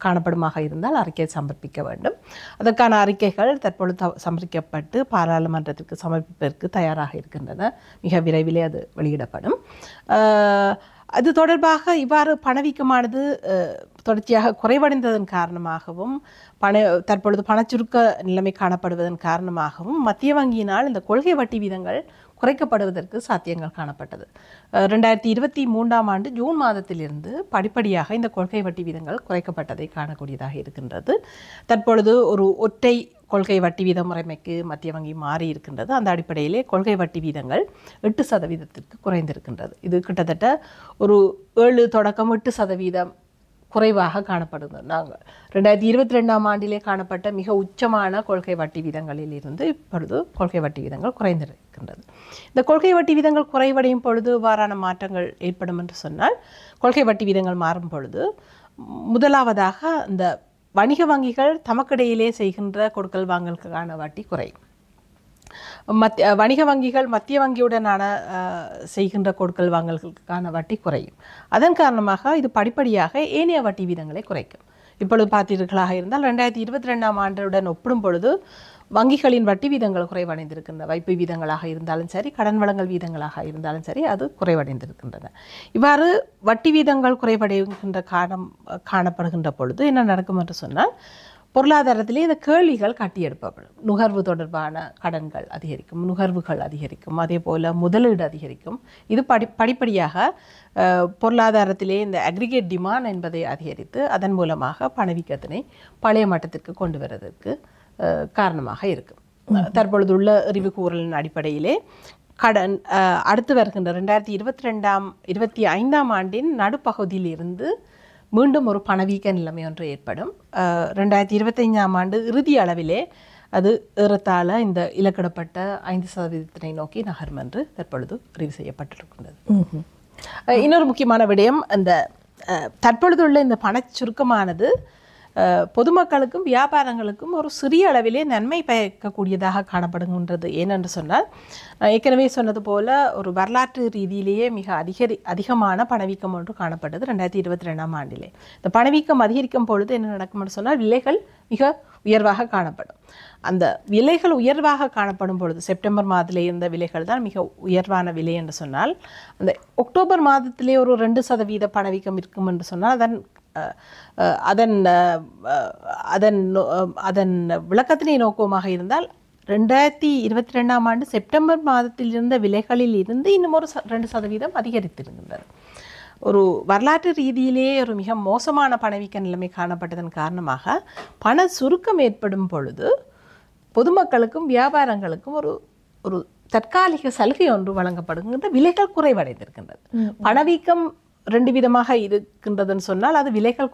காணப்படுமாக இருந்தால் அறிக்கையை சமர்ப்பிக்க வேண்டும். அதற்கான அறிக்கைகள் தற்பொழுது சமர்ப்பிக்கப்பட்டு பாராளுமன்றத்திற்கு சமர்ப்பிப்பதற்கு தயாராக இருக்கின்றன. மிக விரைவிலே அது வெளியிடப்படும். அது தொடர்பாக இவ்வாறு பணவீக்கமானது தொடர்ச்சியாக குறைவடைந்ததன் காரணமாகவும் தற்பொழுது பணச்சுருக்க நிலைமை காணப்படுவதன் காரணமாகவும் மத்திய வங்கியினால் இந்த கொள்கை வட்டி வீதங்கள் குறைக்கப்படுவதற்கு சாத்தியங்கள் காணப்பட்டது. 2023ஆம் ஆண்டு ஜூன் மாதத்திலிருந்து படிப்படியாக இந்த கொள்கை வட்டி வீதங்கள் குறைக்கப்பட்டதை காணக்கூடியதாக இருக்கின்றது. தற்பொழுது ஒரு ஒற்றை கொள்கை வட்டி வீத முறைமைக்கு மத்திய வங்கி மாறி இருக்கின்றது. அந்த அடிப்படையிலே கொள்கை வட்டி வீதங்கள் 8% குறைந்திருக்கின்றது. இது கிட்டத்தட்ட ஒரு 7-8% குறைவாக காணப்படுது. நாங்கள் 2022ஆம் ஆண்டிலே காணப்பட்ட மிக உச்சமான கொள்கை வட்டி வீதங்களில் இருந்து இப்பொழுது கொள்கை வட்டி வீதங்கள் குறைந்திருக்கிறது. அதிகரித்திருக்கின்றது. இந்த கொள்கை வட்டி வீதங்கள் குறைவடையும் பொழுது இவ்வாறான மாற்றங்கள் ஏற்படும் என்று சொன்னால், கொள்கை வட்டி வீதங்கள் மாறும் பொழுது முதலாவதாக இந்த வணிக வங்கிகள் தமக்கிடையிலே செய்கின்ற கொடுக்கல் வாங்கலுக்கான வட்டி குறையும். வணிக வங்கிகள் மத்திய வங்கியுடனான செய்கின்ற கொடுக்கல் வாங்கல்களுக்கான வட்டி குறையும். அதன் காரணமாக இது படிப்படியாக ஏனைய வட்டி வீதங்களை குறைக்கும். இப்பொழுது பார்த்தீர்களாக இருந்தால் 2022ஆம் ஆண்டுடன் ஒப்பிடும் பொழுது வங்கிகளின் வட்டி வீதங்கள் குறைவடைந்திருக்கின்றன. வைப்பு வீதங்களாக இருந்தாலும் சரி, கடன் வழங்கல் வீதங்களாக இருந்தாலும் சரி, அது குறைவடைந்திருக்கின்றன. இவ்வாறு வட்டி வீதங்கள் குறைவடைகின்ற காணப்படுகின்ற பொழுது என்ன நடக்கும் என்று சொன்னால், பொருளாதாரத்திலே இந்த கேள்விகள் கட்டியெடுப்பப்படும். நுகர்வு தொடர்பான கடன்கள் அதிகரிக்கும், நுகர்வுகள் அதிகரிக்கும், அதே போல் முதலீடு அதிகரிக்கும். இது படிப்படியாக பொருளாதாரத்திலே இந்த அக்ரிகேட் டிமாண்ட் என்பதை அதிகரித்து அதன் மூலமாக பணவீக்கத்தினை பழைய மட்டத்திற்கு கொண்டு வருவதற்கு காரணமாக இருக்கும். தற்பொழுதுள்ள அறிவு கூறலின் அடிப்படையிலே கடன் அடுத்து வருகின்ற 2025ஆம் ஆண்டின் நடுப்பகுதியில் இருந்து மீண்டும் ஒரு பணவீக்க நிலைமை ஒன்று ஏற்படும். 2025ஆம் ஆண்டு இறுதி அளவிலே அது ஏறத்தாழ இந்த இலக்கிடப்பட்ட 5% நோக்கி நகரும் என்று தற்பொழுது அறிவு செய்யப்பட்டிருக்கின்றது. இன்னொரு முக்கியமான விடயம், அந்த தற்பொழுதுள்ள இந்த பணச் சுருக்கமானது பொதுமக்களுக்கும் வியாபாரங்களுக்கும் ஒரு சிறிய அளவிலே நன்மை பயக்கக்கூடியதாக காணப்படுகின்றது. ஏனென்று சொன்னால், ஏற்கனவே சொன்னது போல ஒரு வரலாற்று ரீதியிலேயே மிக அதிகமான பணவீக்கம் ஒன்று காணப்பட்டது 2022ஆம் ஆண்டிலே. இந்த பணவீக்கம் அதிகரிக்கும் பொழுது என்ன நடக்கும் என்று சொன்னால், விலைகள் மிக உயர்வாக காணப்படும். அந்த விலைகள் உயர்வாக காணப்படும் பொழுது செப்டம்பர் மாதத்திலே இருந்த விலைகள் தான் மிக உயர்வான விலை என்று சொன்னால், அந்த அக்டோபர் மாதத்திலே ஒரு 2% பணவீக்கம் இருக்கும் என்று சொன்னால் அதன் விளக்கத்தினை நோக்கமாக இருந்தால் 2022ஆம் ஆண்டு செப்டம்பர் மாதத்தில் இருந்த விலைகளில் இருந்து இன்னும் ஒரு 2% அதிகரித்திருக்கின்றது. ஒரு வரலாற்று ரீதியிலேயே ஒரு மிக மோசமான பணவீக்க நிலைமை காணப்பட்டதன் காரணமாக பண சுருக்கம் ஏற்படும் பொழுது பொதுமக்களுக்கும் வியாபாரங்களுக்கும் ஒரு தற்காலிக சலுகை ஒன்று வழங்கப்படுகின்ற விலைகள் குறைவடைந்திருக்கின்றது. பணவீக்கம் 2 விதமாக இருக்கின்றதுன்னு சொன்னால் அது விலைகள்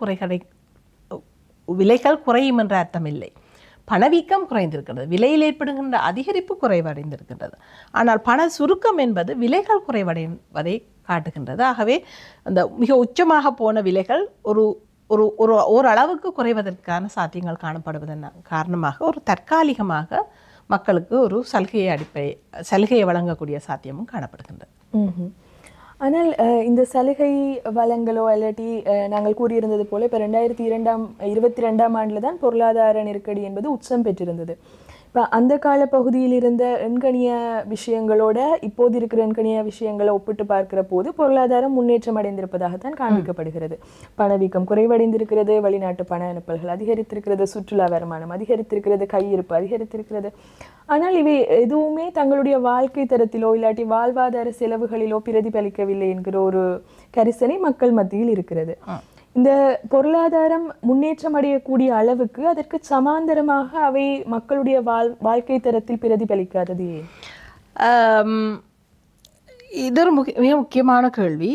குறையும் என்ற அர்த்தம் இல்லை. பணவீக்கம் குறைந்திருக்கிறது, விலையில் ஏற்படுகின்ற அதிகரிப்பு குறைவடைந்திருக்கின்றது. ஆனால் பண சுருக்கம் என்பது விலைகள் குறைவடைவதை காட்டுகின்றது. ஆகவே அந்த மிக உச்சமாக போன விலைகள் ஓரளவுக்கு குறைவதற்கான சாத்தியங்கள் காணப்படுவதன் காரணமாக ஒரு தற்காலிகமாக மக்களுக்கு ஒரு சலுகையை வழங்கக்கூடிய சாத்தியமும் காணப்படுகின்றது. ஆனால் இந்த சலுகை வழங்கலோ இல்லாட்டி நாங்கள் கூறியிருந்தது போல இப்போ 2022ஆம் ஆண்டில் தான் பொருளாதார நெருக்கடி என்பது உச்சம் பெற்றிருந்தது. இப்போ அந்த கால பகுதியில் இருந்த எண்கணிய விஷயங்களோட இப்போது இருக்கிற எண்கணிய விஷயங்களை ஒப்பிட்டு பார்க்கிற போது பொருளாதாரம் முன்னேற்றம் அடைந்திருப்பதாகத்தான் காண்பிக்கப்படுகிறது. பணவீக்கம் குறைவடைந்திருக்கிறது, வெளிநாட்டு பண அனுப்பல்கள் அதிகரித்திருக்கிறது, சுற்றுலா வருமானம் அதிகரித்திருக்கிறது, கையிருப்பு அதிகரித்திருக்கிறது. ஆனால் இவை எதுவுமே தங்களுடைய வாழ்க்கை தரத்திலோ இல்லாட்டி வாழ்வாதார செலவுகளிலோ பிரதிபலிக்கவில்லை என்கிற ஒரு கரிசனை மக்கள் மத்தியில் இருக்கிறது. இந்த பொருளாதாரம் முன்னேற்றம் அடையக்கூடிய அளவுக்கு அதற்கு சமாந்தரமாக அவை மக்களுடைய வாழ்க்கை தரத்தில் பிரதிபலிக்காதது ஏன்? இது ஒரு மிக முக்கியமான கேள்வி.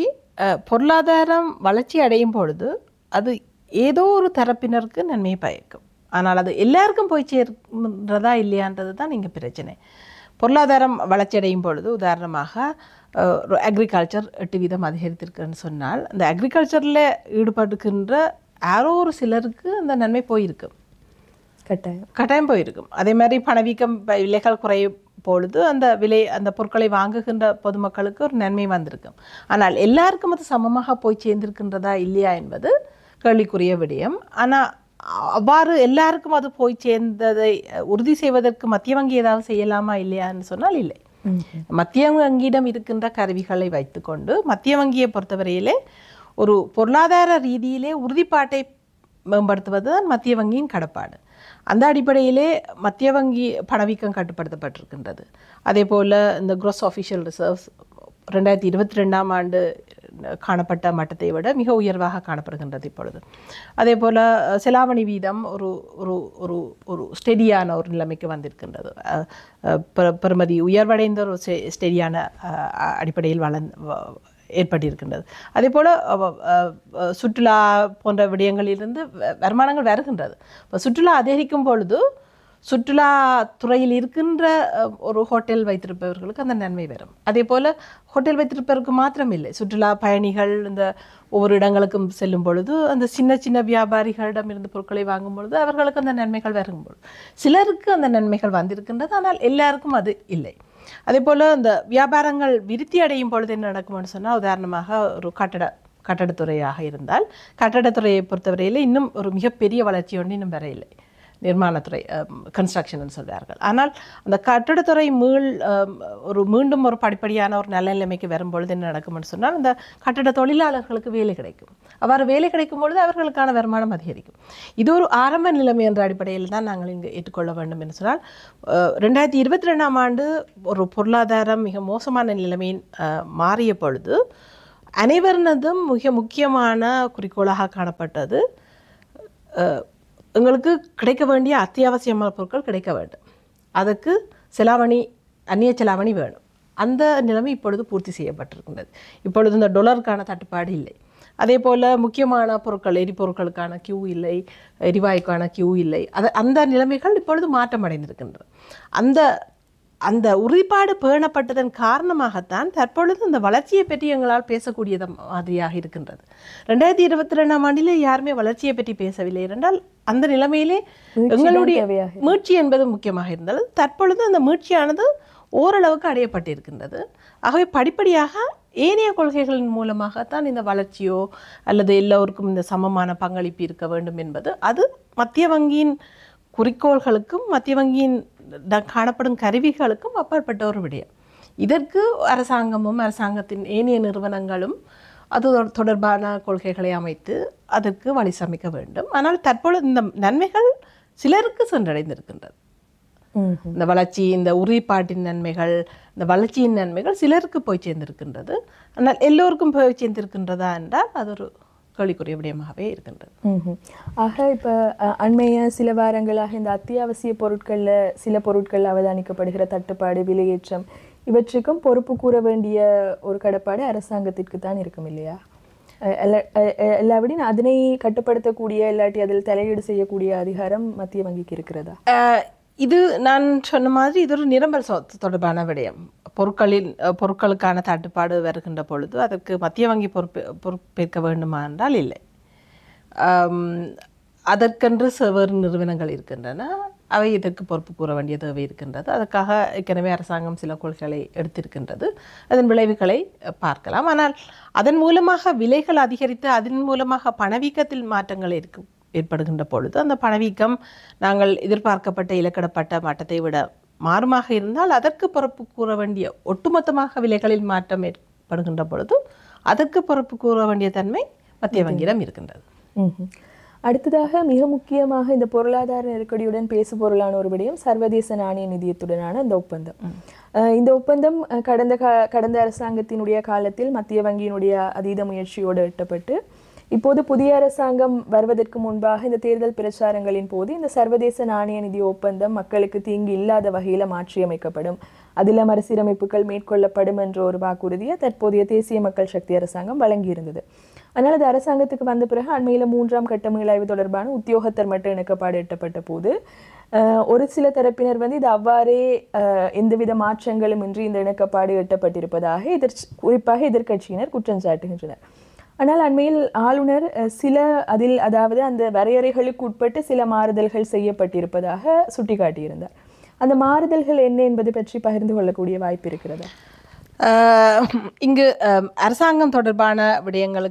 பொருளாதாரம் வளர்ச்சி அடையும் பொழுது அது ஏதோ ஒரு தரப்பினருக்கு நன்மை பயக்கும். ஆனால் அது எல்லாருக்கும் போய் சேர்றதா இல்லையான்றது தான் இங்கே பிரச்சனை. பொருளாதாரம் வளர்ச்சி அடையும் பொழுது உதாரணமாக அக்ரிகல்ச்சர் 8% அதிகரித்திருக்குன்னு சொன்னால் அந்த அக்ரிகல்ச்சரில் ஈடுபடுகின்ற யாரோ ஒரு சிலருக்கு அந்த நன்மை போயிருக்கும், கட்டாயம் போயிருக்கும். அதே மாதிரி பணவீக்கம் விலைகள் குறையும் பொழுது அந்த பொருட்களை வாங்குகின்ற பொதுமக்களுக்கு ஒரு நன்மை வந்திருக்கும். ஆனால் எல்லாருக்கும் அது சமமாக போய் சேர்ந்திருக்கின்றதா இல்லையா என்பது கேள்விக்குரிய விடயம். ஆனால் அவ்வாறு எல்லாருக்கும் அது போய் சேர்ந்ததை உறுதி செய்வதற்கு மத்திய வங்கி ஏதாவது செய்யலாமா இல்லையான்னு சொன்னால் இல்லை. மத்திய வங்கியிடம் இருக்கின்ற கருவிகளை வைத்துக்கொண்டு மத்திய வங்கியை பொறுத்தவரையிலே ஒரு பொருளாதார ரீதியிலே உறுதிப்பாட்டை மேம்படுத்துவது தான் மத்திய வங்கியின் கடப்பாடு. அந்த அடிப்படையிலே மத்திய வங்கி பணவீக்கம் கட்டுப்படுத்தப்பட்டிருக்கின்றது. அதே போல் இந்த க்ராஸ் ஆஃபிஷியல் ரிசர்வ்ஸ் 2022ஆம் ஆண்டு காணப்பட்ட மட்டத்தை விட மிக உயர்வாக காணப்படுகின்றது இப்பொழுது. அதே போல் செலாவணி வீதம் ஒரு ஒரு ஒரு ஒரு ஸ்டெடியான ஒரு நிலைமைக்கு வந்திருக்கின்றது. பெறுமதி உயர்வடைந்த ஒரு ஸ்டெடியான அடிப்படையில் ஏற்பட்டிருக்கின்றது. அதே போல் சுற்றுலா போன்ற விடயங்களிலிருந்து வருமானங்கள் வருகின்றது. இப்போ சுற்றுலா அதிகரிக்கும் பொழுது சுற்றுலாத்துறையில் இருக்கின்ற ஒரு ஹோட்டல் வைத்திருப்பவர்களுக்கு அந்த நன்மை வரும். அதே போல் ஹோட்டல் வைத்திருப்பவருக்கு மாத்திரம் இல்லை, சுற்றுலா பயணிகள் இந்த ஒவ்வொரு இடங்களுக்கும் செல்லும் பொழுது அந்த சின்ன சின்ன வியாபாரிகளிடம் இருந்து பொருட்களை வாங்கும் பொழுது அவர்களுக்கு அந்த நன்மைகள் வரும்பொழுது சிலருக்கு அந்த நன்மைகள் வந்திருக்கின்றது, ஆனால் எல்லாருக்கும் அது இல்லை. அதே போல் இந்த வியாபாரங்கள் விருத்தி அடையும் பொழுது என்ன நடக்கும்னு சொன்னால், உதாரணமாக ஒரு கட்டடத்துறையாக இருந்தால் கட்டடத்துறையை பொறுத்தவரையில் இன்னும் ஒரு மிகப்பெரிய வளர்ச்சி ஒன்று இன்னும் வர இல்லை, நிர்மாணத்துறை கன்ஸ்ட்ரக்ஷன் சொல்வார்கள். ஆனால் அந்த கட்டடத்துறை மீண்டும் ஒரு படிப்படியான ஒரு நல்ல நிலைமைக்கு வரும்பொழுது என்ன நடக்கும்னு சொன்னால், அந்த கட்டட தொழிலாளர்களுக்கு வேலை கிடைக்கும். அவ்வாறு வேலை கிடைக்கும் பொழுது அவர்களுக்கான வருமானம் அதிகரிக்கும். இது ஒரு ஆரம்ப நிலைமை என்ற அடிப்படையில் தான் நாங்கள் இங்கு ஏற்றுக்கொள்ள வேண்டும் என்று சொன்னால், 2022ஆம் ஆண்டு ஒரு பொருளாதாரம் மிக மோசமான நிலைமையின் மாறிய பொழுது அனைவரினதும் மிக முக்கியமான குறிக்கோளாக காணப்பட்டது, எங்களுக்கு கிடைக்க வேண்டிய அத்தியாவசியமான பொருட்கள் கிடைக்க வேண்டும், அதுக்கு அந்நிய செலாவணி வேணும். அந்த நிலைமை இப்பொழுது பூர்த்தி செய்யப்பட்டிருக்கின்றது. இப்பொழுது இந்த டொலருக்கான தட்டுப்பாடு இல்லை. அதே போல் முக்கியமான பொருட்கள், எரிபொருட்களுக்கான கியூ இல்லை, எரிவாயுக்கான கியூ இல்லை. அந்த நிலைமைகள் இப்பொழுது மாற்றம் அடைந்திருக்கின்றது. அந்த உறுதிப்பாடு பேணப்பட்டதன் காரணமாகத்தான் தற்பொழுது இந்த வளர்ச்சியை பற்றி எங்களால் பேசக்கூடிய மாதிரியாக இருக்கின்றது. 2022ஆம் ஆண்டிலே யாருமே வளர்ச்சியை பற்றி பேசவில்லை என்றால் அந்த நிலைமையிலே எங்களுடைய மீட்சி என்பது முக்கியமாக இருந்தது. தற்பொழுது அந்த மீட்சியானது ஓரளவுக்கு அடையப்பட்டிருக்கின்றது. ஆகவே படிப்படியாக ஏனைய கொள்கைகளின் மூலமாகத்தான் இந்த வளர்ச்சியோ அல்லது எல்லோருக்கும் இந்த சமமான பங்களிப்பு இருக்க வேண்டும் என்பது அது மத்திய வங்கியின் குறிக்கோள்களுக்கும் மத்திய வங்கியின் காணப்படும் கருவிகளுக்கும் அப்பாற்பட்ட ஒரு விடயம். இதற்கு அரசாங்கமும் அரசாங்கத்தின் ஏனைய நிறுவனங்களும் அது தொடர்பான கொள்கைகளை அமைத்து அதற்கு வழி சமைக்க வேண்டும். ஆனால் தற்பொழுது இந்த நன்மைகள் சிலருக்கு சென்றடைந்திருக்கின்றது. இந்த வளர்ச்சி, இந்த உறுதிப்பாட்டின் நன்மைகள், இந்த வளர்ச்சியின் நன்மைகள் சிலருக்கு போய் சேர்ந்திருக்கின்றது. ஆனால் எல்லோருக்கும் போய் சேர்ந்திருக்கின்றதா என்றால் அது ஒரு கேள்விக்குரிய விடயமாகவே இருக்கின்றது. ஆக இப்போ அண்மைய சில வாரங்களாக இந்த அத்தியாவசிய பொருட்களில் சில பொருட்கள் அவதானிக்கப்படுகிற தட்டுப்பாடு, விலையேற்றம் இவற்றுக்கும் பொறுப்பு கூற வேண்டிய ஒரு கடப்பாடு அரசாங்கத்திற்கு தான் இருக்கும் இல்லையா? எல்லாவிடையும் அதனை கட்டுப்படுத்தக்கூடிய இல்லாட்டி அதில் தலையீடு செய்யக்கூடிய அதிகாரம் மத்திய வங்கிக்கு இருக்கிறதா? இது நான் சொன்ன மாதிரி இது ஒரு நிரம்பல் தொடர்பான விடயம். பொருட்களுக்கான தட்டுப்பாடு வருகின்ற பொழுது அதற்கு மத்திய வங்கி பொறுப்பேற்க வேண்டுமா என்றால் இல்லை. அதற்கென்று வேறு நிறுவனங்கள் இருக்கின்றன, அவை இதற்கு பொறுப்பு கூற வேண்டிய தேவை இருக்கின்றது. அதற்காக ஏற்கனவே அரசாங்கம் சில கொள்கைகளை எடுத்திருக்கின்றது. அதன் விளைவுகளை பார்க்கலாம். ஆனால் அதன் மூலமாக விலைகள் அதிகரித்து அதன் மூலமாக பணவீக்கத்தில் மாற்றங்கள் ஏற்படுகின்ற பொழுது அந்த பணவீக்கம் நாங்கள் எதிர்பார்க்கப்பட்ட இலக்கிடப்பட்ட மட்டத்தை விட மாறுமாக இருந்தால் அதற்கு பொறுப்பு கூற வேண்டிய, ஒட்டுமொத்தமாக விலைகளில் மாற்றம் ஏற்படுகின்ற பொழுது அதற்கு பொறுப்பு கூற வேண்டிய தன்மை மத்திய வங்கியிடம் இருக்கின்றது. அடுத்ததாக மிக முக்கியமாக இந்த பொருளாதார நெருக்கடியுடன் பேசுபொருளான ஒரு விடயம் சர்வதேச நாணய நிதியத்துடனான இந்த ஒப்பந்தம். இந்த ஒப்பந்தம் கடந்த அரசாங்கத்தினுடைய காலத்தில் மத்திய வங்கியினுடைய அதீத முயற்சியோடு எட்டப்பட்டு இப்போது புதிய அரசாங்கம் வருவதற்கு முன்பாக இந்த தேர்தல் பிரச்சாரங்களின் போது இந்த சர்வதேச நாணய நிதி ஒப்பந்தம் மக்களுக்கு தீங்கு இல்லாத வகையில் மாற்றியமைக்கப்படும், அதில் மறுசீரமைப்புகள் மேற்கொள்ளப்படும் என்ற ஒரு வாக்குறுதியை தற்போதைய தேசிய மக்கள் சக்தி அரசாங்கம் வழங்கியிருந்தது. ஆனால் அது அரசாங்கத்துக்கு வந்த பிறகு அண்மையில் 3ஆம் கட்ட மீளாய்வு தொடர்பான உத்தியோகத்தர் மட்ட இணக்கப்பாடு எட்டப்பட்ட போது ஒரு சில தரப்பினர் இது அவ்வாறே எந்தவித மாற்றங்களும் இன்றி இந்த இணக்கப்பாடு எட்டப்பட்டிருப்பதாக குறிப்பாக எதிர்க்கட்சியினர் குற்றம் சாட்டுகின்றனர். ஆனால் அண்மையில் ஆளுநர் அதாவது அந்த வரையறைகளுக்கு உட்பட்டு சில மாறுதல்கள் செய்யப்பட்டிருப்பதாக சுட்டிக்காட்டியிருந்தார். அந்த மாறுதல்கள் என்ன என்பது பற்றி பகிர்ந்து கொள்ளக்கூடிய வாய்ப்பு இருக்கிறதா? இங்கு அரசாங்கம் தொடர்பான விடயங்கள்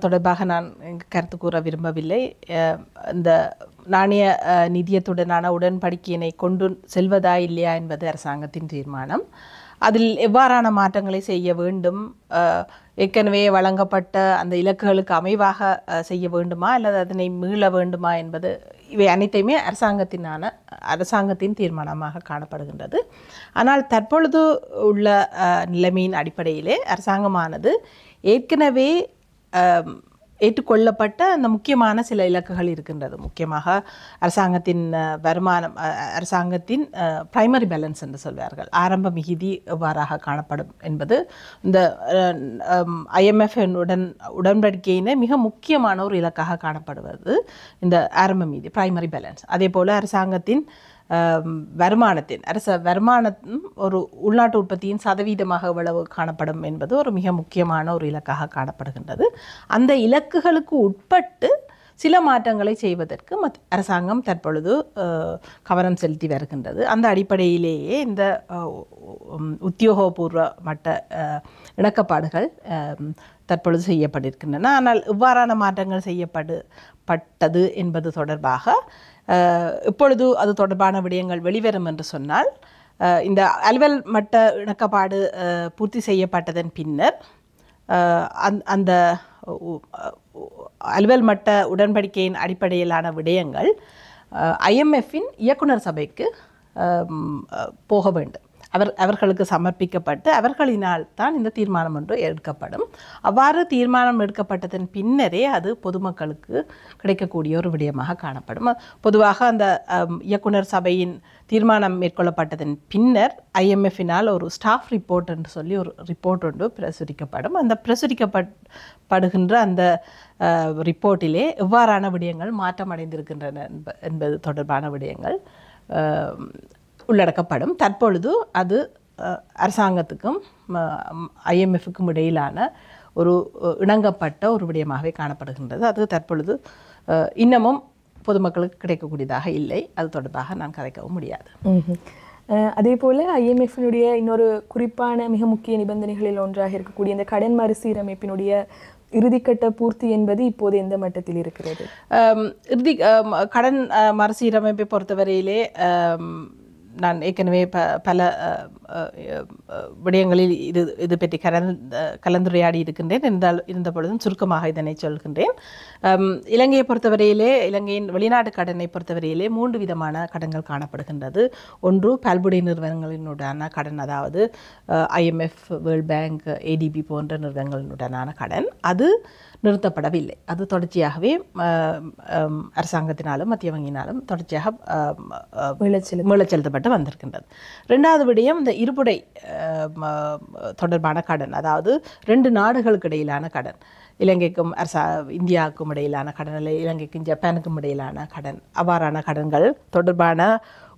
தொடர்பாக நான் கருத்து கூற விரும்பவில்லை. இந்த நாணய நிதியத்துடனான உடன்படிக்கையினை கொண்டு செல்வதா இல்லையா என்பது அரசாங்கத்தின் தீர்மானம். அதில் எவ்வாறான மாற்றங்களை செய்ய வேண்டும், ஏற்கனவே வழங்கப்பட்ட அந்த இலக்குகளுக்கு அமைவாக செய்ய வேண்டுமா அல்லது அதனை மீள வேண்டுமா என்பது இவை அனைத்தையுமே அரசாங்கத்தின் தீர்மானமாக காணப்படுகின்றது. ஆனால் தற்பொழுது உள்ள நிலைமையின் அடிப்படையிலே அரசாங்கமானது ஏற்கனவே ஏற்றுக்கொள்ளப்பட்ட அந்த முக்கியமான சில இலக்குகள் இருக்கின்றது. முக்கியமாக அரசாங்கத்தின் வருமானம், அரசாங்கத்தின் பிரைமரி பேலன்ஸ் என்று சொல்வார்கள், ஆரம்ப மிகுதி எவ்வாறாக காணப்படும் என்பது இந்த IMF உடன்படிக்கையின மிக முக்கியமான ஒரு இலக்காக காணப்படுவது இந்த ஆரம்ப மீதி, பிரைமரி பேலன்ஸ். அதே போல் அரசாங்கத்தின் வருமானம் ஒரு உள்நாட்டு உற்பத்தியின் சதவீதமாக எவ்வளவு காணப்படும் என்பது ஒரு மிக முக்கியமான ஒரு இலக்காக காணப்படுகின்றது. அந்த இலக்குகளுக்கு உட்பட்டு சில மாற்றங்களை செய்வதற்கு அரசாங்கம் தற்பொழுது கவனம் செலுத்தி வருகின்றது. அந்த அடிப்படையிலேயே இந்த உத்தியோகபூர்வ மட்ட இணக்கப்பாடுகள் தற்பொழுது செய்யப்பட்டிருக்கின்றன. ஆனால் இவ்வாறான மாற்றங்கள் செய்யப்பட்டது என்பது தொடர்பாக இப்பொழுது அது தொடர்பான விடயங்கள் வெளிவரும் என்று சொன்னால், இந்த அலுவல் மட்ட இணக்கப்பாடு பூர்த்தி செய்யப்பட்டதன் பின்னர் அந்த அலுவல் மட்ட உடன்படிக்கையின் அடிப்படையிலான விடயங்கள் IMF-இன் இயக்குனர் சபைக்கு போக வேண்டும். அவர்களுக்கு சமர்ப்பிக்கப்பட்டு அவர்களினால் தான் இந்த தீர்மானம் ஒன்று எடுக்கப்படும். அவ்வாறு தீர்மானம் எடுக்கப்பட்டதன் பின்னரே அது பொதுமக்களுக்கு கிடைக்கக்கூடிய ஒரு விடயமாக காணப்படும். பொதுவாக அந்த இயக்குனர் சபையின் தீர்மானம் மேற்கொள்ளப்பட்டதன் பின்னர் IMF-இனால் ஒரு ஸ்டாஃப் ரிப்போர்ட் என்று சொல்லி ஒரு ரிப்போர்ட் ஒன்று பிரசுரிக்கப்படும். அந்த பிரசுரிக்கப்படுகின்ற அந்த ரிப்போர்ட்டிலே எவ்வாறான விடயங்கள் மாற்றமடைந்திருக்கின்றன என்பது தொடர்பான விடயங்கள் உள்ளடக்கப்படும். தற்பொழுது அது அரசாங்கத்துக்கும் IMF-க்கும் இடையிலான ஒரு இணங்கப்பட்ட ஒரு விடயமாகவே காணப்படுகின்றது. அது தற்பொழுது இன்னமும் பொதுமக்களுக்கு கிடைக்கக்கூடியதாக இல்லை. அது தொடர்பாக நான் கதைக்கவும் முடியாது. அதே போல் IMF-னுடைய இன்னொரு குறிப்பான மிக முக்கிய நிபந்தனைகளில் ஒன்றாக இருக்கக்கூடிய இந்த கடன் மறுசீரமைப்பினுடைய இறுதிக்கட்ட பூர்த்தி என்பது இப்போது எந்த மட்டத்தில் இருக்கிறது? கடன் மறுசீரமைப்பை பொறுத்தவரையிலே நான் ஏற்கனவே பல விடயங்களில் இது பற்றி கலந்துரையாடி இருக்கின்றேன். இருந்த பொழுதும் சுருக்கமாக இதனை சொல்கின்றேன். இலங்கையை பொறுத்தவரையிலே, இலங்கையின் வெளிநாட்டு கடனை பொறுத்தவரையிலே 3 விதமான கடன்கள் காணப்படுகின்றது. ஒன்று பல்புடை நிறுவனங்களினுடான கடன், அதாவது IMF, வேர்ல்ட் பேங்க், ADB போன்ற நிறுவனங்களினுடனான கடன். அது நிறுத்தப்படவில்லை. அது தொடர்ச்சியாகவே அரசாங்கத்தினாலும் மத்திய வங்கியினாலும் தொடர்ச்சியாக மீளச் செலுத்தப்பட்டு வந்திருக்கின்றது. 2வது விடயம் இந்த இருப்புடை தொடர்பான கடன், அதாவது 2 நாடுகளுக்கு இடையிலான கடன், இலங்கைக்கும் இந்தியாவுக்கும் இடையிலான கடன், இல்லை இலங்கைக்கும் ஜப்பானுக்கும் இடையிலான கடன், அவ்வாறான கடன்கள் தொடர்பான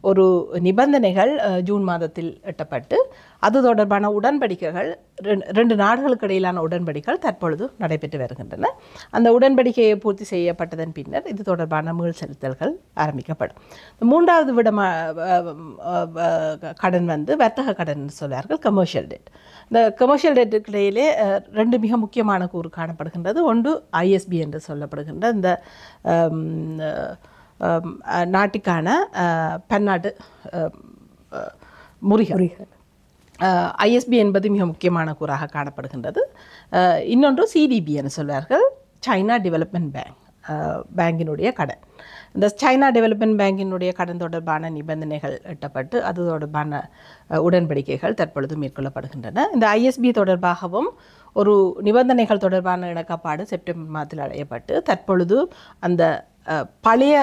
ஒரு நிபந்தனைகள் ஜூன் மாதத்தில் எட்டப்பட்டு அது தொடர்பான உடன்படிக்கைகள் 2 நாடுகளுக்கு இடையிலான உடன்படிக்கைகள் தற்பொழுது நடைபெற்று வருகின்றன. அந்த உடன்படிக்கையை பூர்த்தி செய்யப்பட்டதன் பின்னர் இது தொடர்பான மீள் செலுத்தல்கள் ஆரம்பிக்கப்படும். 3வது கடன் வர்த்தக கடன் சொல்வார்கள், கமர்ஷியல் டெட். இந்த கமர்ஷியல் டெட்டுக்கு இடையிலே 2 மிக முக்கியமான கூறு காணப்படுகின்றது. ஒன்று ISB என்று சொல்லப்படுகின்ற இந்த நாட்டுக்கான பன்னாட்டு முறிகள். ISB என்பது மிக முக்கியமான கூறாக காணப்படுகின்றது. இன்னொன்று CDB என்று சொல்வார்கள், சைனா டெவலப்மெண்ட் பேங்கினுடைய கடன். இந்த சைனா டெவலப்மெண்ட் பேங்கினுடைய கடன் தொடர்பான நிபந்தனைகள் எட்டப்பட்டு அது தொடர்பான உடன்படிக்கைகள் தற்பொழுது மேற்கொள்ளப்படுகின்றன. இந்த ISB தொடர்பாகவும் ஒரு நிபந்தனைகள் தொடர்பான இணக்கப்பாடு செப்டம்பர் மாதத்தில் அடையப்பட்டு தற்பொழுது அந்த பழைய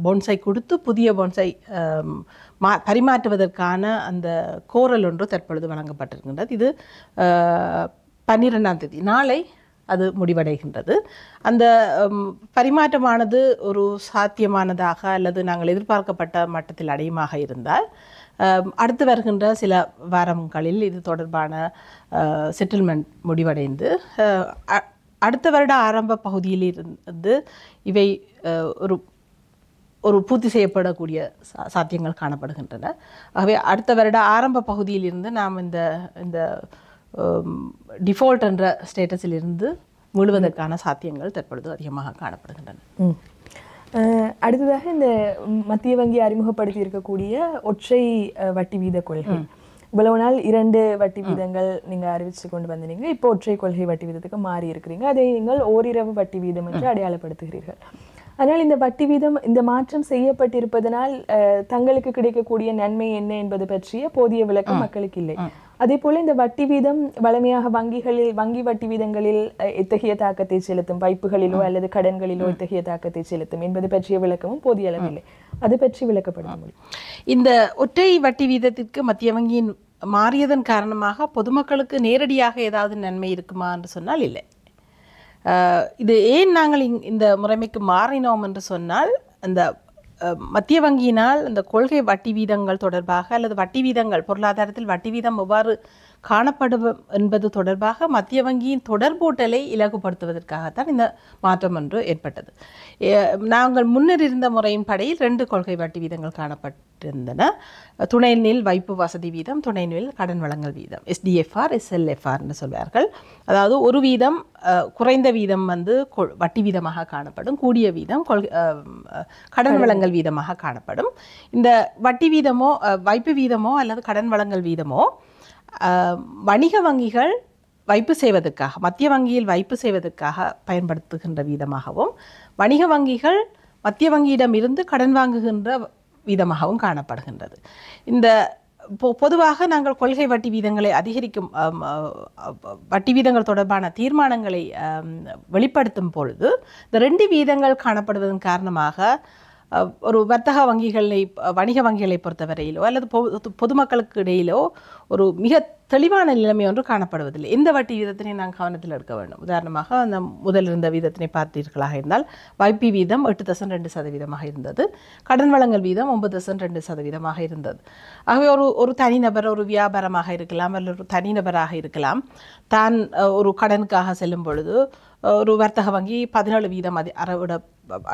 போன்ஸை கொடுத்து புதிய போன்ஸை பரிமாற்றுவதற்கான அந்த கோரல் ஒன்று தற்பொழுது வழங்கப்பட்டிருக்கின்றது. இது 12ஆம் தேதி நாளை அது முடிவடைகின்றது. அந்த பரிமாற்றமானது ஒரு சாத்தியமானதாக அல்லது நாங்கள் எதிர்பார்க்கப்பட்ட மட்டத்தில் அடையுமாக இருந்தால் அடுத்து வருகின்ற சில வாரங்களில் இது தொடர்பான செட்டில்மெண்ட் முடிவடைந்து அடுத்த வருட ஆரம்ப பகுதியில் இருந்து இவை ஒரு பூர்த்தி செய்யப்படக்கூடிய சாத்தியங்கள் காணப்படுகின்றன. ஆகவே அடுத்த வருட ஆரம்ப பகுதியில் இருந்து நாம் இந்த டிஃபால்ட் என்ற ஸ்டேட்டஸில் இருந்து முழுவதற்கான சாத்தியங்கள் தற்பொழுது அதிகமாக காணப்படுகின்றன. அடுத்ததாக இந்த மத்திய வங்கி அறிமுகப்படுத்தி இருக்கக்கூடிய ஒற்றை வட்டி வீத கொள்கை, இவ்வளவு நாள் 2 வட்டி வீதங்கள் நீங்கள் அறிவித்து கொண்டு வந்தீங்க. இப்போ ஒற்றை கொள்கை வட்டி வீதத்துக்கு மாறி இருக்கிறீங்க. அதை நீங்கள் ஓரிரவு வட்டி வீதம் என்று அடையாளப்படுத்துகிறீர்கள். ஆனால் இந்த வட்டி வீதம் இந்த மாற்றம் செய்யப்பட்டிருப்பதனால் தங்களுக்கு கிடைக்கக்கூடிய நன்மை என்ன என்பது பற்றிய போதிய விளக்கம் மக்களுக்கு இல்லை. அதே போல இந்த வட்டி வீதம் வளமையாக வங்கி வட்டி வீதங்களில் எத்தகைய தாக்கத்தை செலுத்தும், வைப்புகளிலோ அல்லது கடன்களிலோ எத்தகைய தாக்கத்தை செலுத்தும் என்பது பற்றிய விளக்கமும் போதிய அளவில்லை. அது பற்றி விளக்கப்படுத்த முடியும். இந்த ஒற்றை வட்டி வீதத்திற்கு மத்திய வங்கியின் மாறியதன் காரணமாக பொதுமக்களுக்கு நேரடியாக ஏதாவது நன்மை இருக்குமா என்று சொன்னால் இல்லை. இது ஏன் நாங்கள் இந்த முறைமைக்கு மாறினோம் என்று சொன்னால், அந்த மத்திய வங்கியினால் இந்த கொள்கை வட்டி வீதங்கள் தொடர்பாக அல்லது வட்டி வீதங்கள் பொருளாதாரத்தில் வட்டி வீதம் எவ்வாறு காணப்படும் என்பது தொடர்பாக மத்திய வங்கியின் தொடர்பூட்டலை இலகுபடுத்துவதற்காகத்தான் இந்த மாற்றம் ஒன்று ஏற்பட்டது. நாங்கள் முன்னர் இருந்த முறையின் படையில் 2 கொள்கை வட்டி வீதங்கள் காணப்பட்டிருந்தன. துணைநில் வைப்பு வசதி வீதம், துணைநில் கடன் வழங்கல் வீதம், SDFR SLFR என்று சொல்வார்கள். அதாவது ஒரு வீதம் குறைந்த வீதம் வட்டி வீதமாக காணப்படும், கூடிய வீதம் கடன் வழங்கல் வீதமாக காணப்படும். இந்த வட்டி வீதமோ வைப்பு வீதமோ அல்லது கடன் வழங்கல் வீதமோ வணிக வங்கிகள் வைப்பு செய்வதற்காக மத்திய வங்கியில் வைப்பு செய்வதற்காக பயன்படுத்துகின்ற வீதமாகவும், வணிக வங்கிகள் மத்திய வங்கியிடம் இருந்து கடன் வாங்குகின்ற வீதமாகவும் காணப்படுகின்றது. இந்த பொதுவாக நாங்கள் கொள்கை வட்டி வீதங்களை அதிகரிக்கும் வட்டி வீதங்கள் தொடர்பான தீர்மானங்களை வெளிப்படுத்தும் பொழுது இந்த 2 வீதங்கள் காணப்படுவதன் காரணமாக ஒரு வர்த்தக வணிக வங்கிகளை பொறுத்தவரையிலோ அல்லது பொதுமக்களுக்கு இடையிலோ ஒரு மிக தெளிவான நிலைமை ஒன்று காணப்படுவதில்லை. எந்த வட்டி வீதத்தினை நாங்கள் கவனத்தில் எடுக்க வேண்டும். உதாரணமாக அந்த முதல் இருந்த வீதத்தினை பார்த்தீர்களாக இருந்தால் வைப்பு வீதம் 8.2% இருந்தது, கடன் வழங்கல் வீதம் 9.2% இருந்தது. ஆகவே ஒரு தனிநபர், ஒரு வியாபாரமாக இருக்கலாம் அல்லது ஒரு தனிநபராக இருக்கலாம், தான் ஒரு கடனுக்காக செல்லும் பொழுது ஒரு வர்த்தக வங்கி 17 வீதம் அறவிட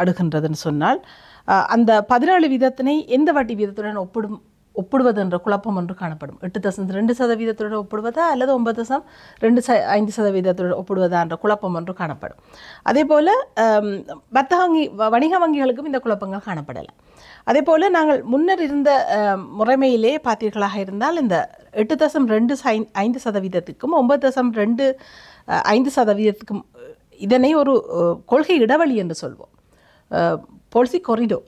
அடுகின்றதுன்னு சொன்னால், அந்த 17 வீதத்தினை எந்த வட்டி வீதத்துடன் ஒப்பிடுவது என்ற குழப்பம் ஒன்று காணப்படும். 8.2% ஒப்பிடுவதா அல்லது 9.25% ஒப்பிடுவதா என்ற குழப்பம் ஒன்று காணப்படும். அதே போல வணிக வங்கிகளுக்கும் இந்த குழப்பங்கள் காணப்படலாம். அதே போல நாங்கள் முன்னர் இருந்த முறைமையிலே பார்த்தீர்களாக இருந்தால் இந்த 8.25%க்கும் 9.25%க்கும் இதனை ஒரு கொள்கை இடைவெளி என்று சொல்வோம், பாலிசி கொரிடோர்.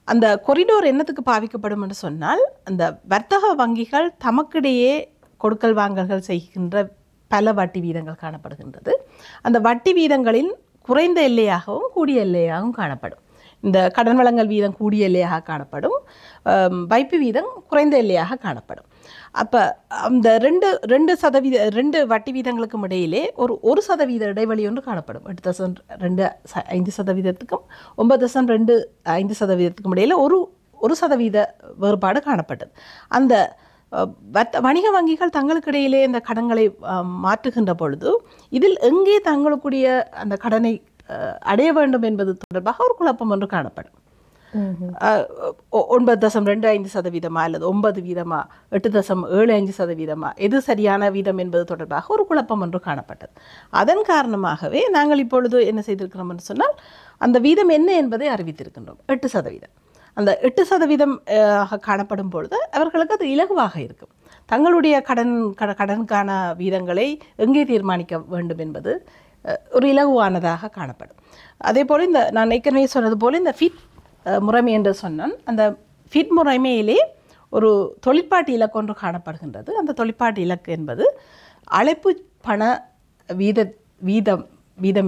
அந்த கொரிடோர் என்னத்துக்கு பாவிக்கப்படும் என்று சொன்னால், அந்த வர்த்தக வங்கிகள் தமக்கிடையே கொடுக்கல் வாங்கல்கள் செய்கின்ற பல வட்டி வீதங்கள் காணப்படுகின்றது. அந்த வட்டி வீதங்களின் குறைந்த எல்லையாகவும் கூடிய எல்லையாகவும் காணப்படும். இந்த கடன் வழங்கல் வீதம் கூடிய எல்லையாக காணப்படும், வைப்பு வீதம் குறைந்த எல்லையாக காணப்படும். அப்போ அந்த 2 வட்டி வீதங்களுக்கும் இடையிலே ஒரு 1% இடைவெளி ஒன்று காணப்படும். 8.25%க்கும் 9.25%க்கும் இடையில 1% வேறுபாடு காணப்பட்டது. அந்த வணிக வங்கிகள் தங்களுக்கு இடையிலே இந்த கடன்களை மாற்றுகின்ற பொழுது இதில் எங்கே தங்களுக்குரிய அந்த கடனை அடைய வேண்டும் என்பது தொடர்பாக ஒரு குழப்பம் ஒன்று காணப்படும். 9.25% அல்லது 9 வீதமா 8.75% எது சரியான வீதம் என்பது தொடர்பாக ஒரு குழப்பம் ஒன்று காணப்பட்டது. அதன் காரணமாகவே நாங்கள் இப்பொழுது என்ன செய்திருக்கிறோம் என்று சொன்னால், அந்த வீதம் என்ன என்பதை அறிவித்திருக்கின்றோம். 8%. அந்த 8% காணப்படும் பொழுது அவர்களுக்கு அது இலகுவாக இருக்கும். தங்களுடைய கடனுக்கான வீதங்களை எங்கே தீர்மானிக்க வேண்டும் என்பது ஒரு இலகுவானதாக காணப்படும். அதே போல் நான் ஏற்கனவே சொன்னது போல் இந்த ஃபிட் முறைமை என்று சொன்னான், அந்த ஃபிட் முறைமையிலே ஒரு தொழிற்பாட்டு இலக்கு ஒன்று காணப்படுகின்றது. அந்த தொழிற்பாட்டு இலக்கு என்பது அழைப்பு பண வீதம்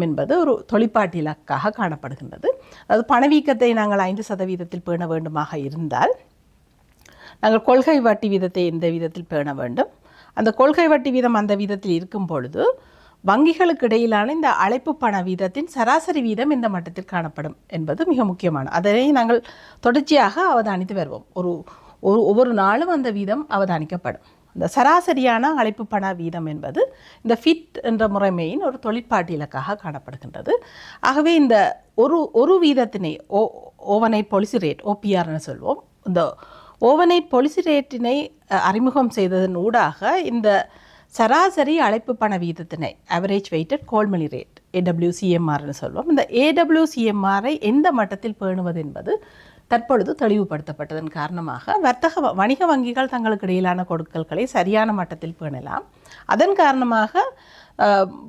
என்பது ஒரு தொழிற்பாட்டு இலக்காக காணப்படுகின்றது. அதாவது பணவீக்கத்தை நாங்கள் 5% பேண வேண்டுமாக இருந்தால் நாங்கள் கொள்கை வட்டி வீதத்தை எந்த வீதத்தில் பேண வேண்டும். அந்த கொள்கை வட்டி வீதம் அந்த வீதத்தில் இருக்கும் பொழுது வங்கிகளுக்கு இடையிலான இந்த அழைப்பு பண வீதத்தின் சராசரி வீதம் இந்த மட்டத்தில் காணப்படும் என்பது மிக முக்கியமான. அதனை நாங்கள் தொடர்ச்சியாக அவதானித்து வருவோம். ஒவ்வொரு நாளும் அந்த வீதம் அவதானிக்கப்படும். இந்த சராசரியான அழைப்பு பண வீதம் என்பது இந்த ஃபிட் என்ற முறைமையின் ஒரு தொழிற்பாட்டு இலக்காக காணப்படுகின்றது. ஆகவே இந்த ஒரு வீதத்தினை ஓவர்நைட் பாலிசி ரேட் OPRன்னு சொல்வோம். இந்த ஓவர்நைட் பாலிசி ரேட்டினை அறிமுகம் செய்ததன் ஊடாக இந்த சராசரி அழைப்பு பண வீதத்தினை ஆவரேஜ் வெயிட்டட் கால் மணி ரேட் AWCMRன்னு சொல்வோம். இந்த AWCMRஐ எந்த மட்டத்தில் பேணுவது என்பது தற்பொழுது தெளிவுபடுத்தப்பட்டதன் காரணமாக வணிக வங்கிகள் தங்களுக்கு இடையிலான கொடுக்கல்களை சரியான மட்டத்தில் பேணலாம். அதன் காரணமாக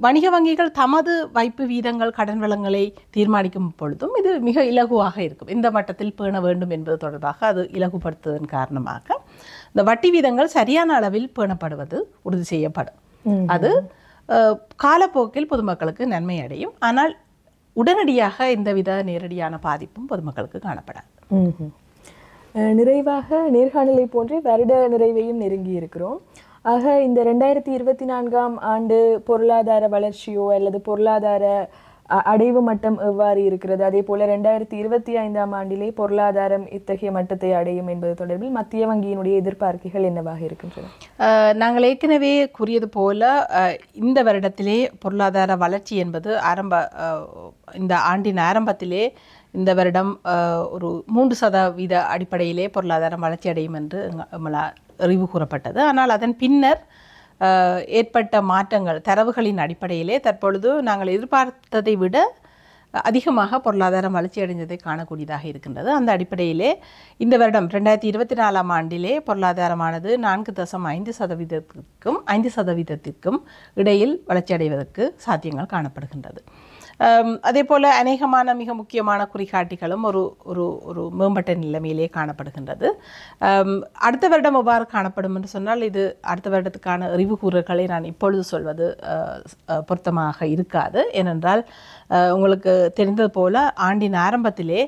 வணிக வங்கிகள் தமது வைப்பு வீதங்கள் கடன் வளங்களை தீர்மானிக்கும் பொழுதும் இது மிக இலகுவாக இருக்கும். இந்த மட்டத்தில் பேண வேண்டும் என்பது தொடர்பாக அது இலகுபடுத்துவதன் காரணமாக இந்த வட்டி வீதங்கள் சரியான அளவில் பேணப்படுவது உறுதி செய்யப்படும். அது காலப்போக்கில் பொதுமக்களுக்கு நன்மை அடையும். ஆனால் உடனடியாக எந்தவித நேரடியான பாதிப்பும் பொதுமக்களுக்கு காணப்படாது. நிறைவாக நேர்காணலை போன்றே வருட நிறைவையும் நெருங்கி இருக்கிறோம். ஆக இந்த 2024ஆம் ஆண்டு பொருளாதார வளர்ச்சியோ அல்லது பொருளாதார அடைவு மட்டம் எவ்வாறு இருக்கிறது, அதே போல 2025ஆம் ஆண்டிலே பொருளாதாரம் இத்தகைய மட்டத்தை அடையும் என்பது தொடர்பில் மத்திய வங்கியினுடைய எதிர்பார்ப்புகள் என்னவாக இருக்கின்றன? நாங்கள் ஏற்கனவே கூறியது போல இந்த வருடத்திலே பொருளாதார வளர்ச்சி என்பது இந்த ஆண்டின் ஆரம்பத்திலே இந்த வருடம் ஒரு 3% அடிப்படையிலே பொருளாதாரம் வளர்ச்சி அடையும் என்று அறிவு கூறப்பட்டது. ஆனால் அதன் பின்னர் ஏற்பட்ட மாற்றங்கள் தரவுகளின் அடிப்படையிலே தற்பொழுது நாங்கள் எதிர்பார்த்ததை விட அதிகமாக பொருளாதாரம் வளர்ச்சி அடைந்ததை காணக்கூடியதாக இருக்கின்றது. அந்த அடிப்படையிலே இந்த வருடம் 2024ஆம் ஆண்டிலே பொருளாதாரமானது 4.5%க்கும் 5% இடையில் வளர்ச்சி அடைவதற்கு சாத்தியங்கள் காணப்படுகின்றது. அதே போல் அநேகமான மிக முக்கியமான குறிகாட்டிகளும் ஒரு ஒரு ஒரு மேம்பட்ட நிலைமையிலே காணப்படுகின்றது. அடுத்த வருடம் எவ்வாறு காணப்படும் என்று சொன்னால், இது அடுத்த வருடத்துக்கான அறிவுகூறல்களை நான் இப்பொழுது சொல்வது பொருத்தமாக இருக்காது. ஏனென்றால் உங்களுக்கு தெரிந்தது போல ஆண்டின் ஆரம்பத்திலே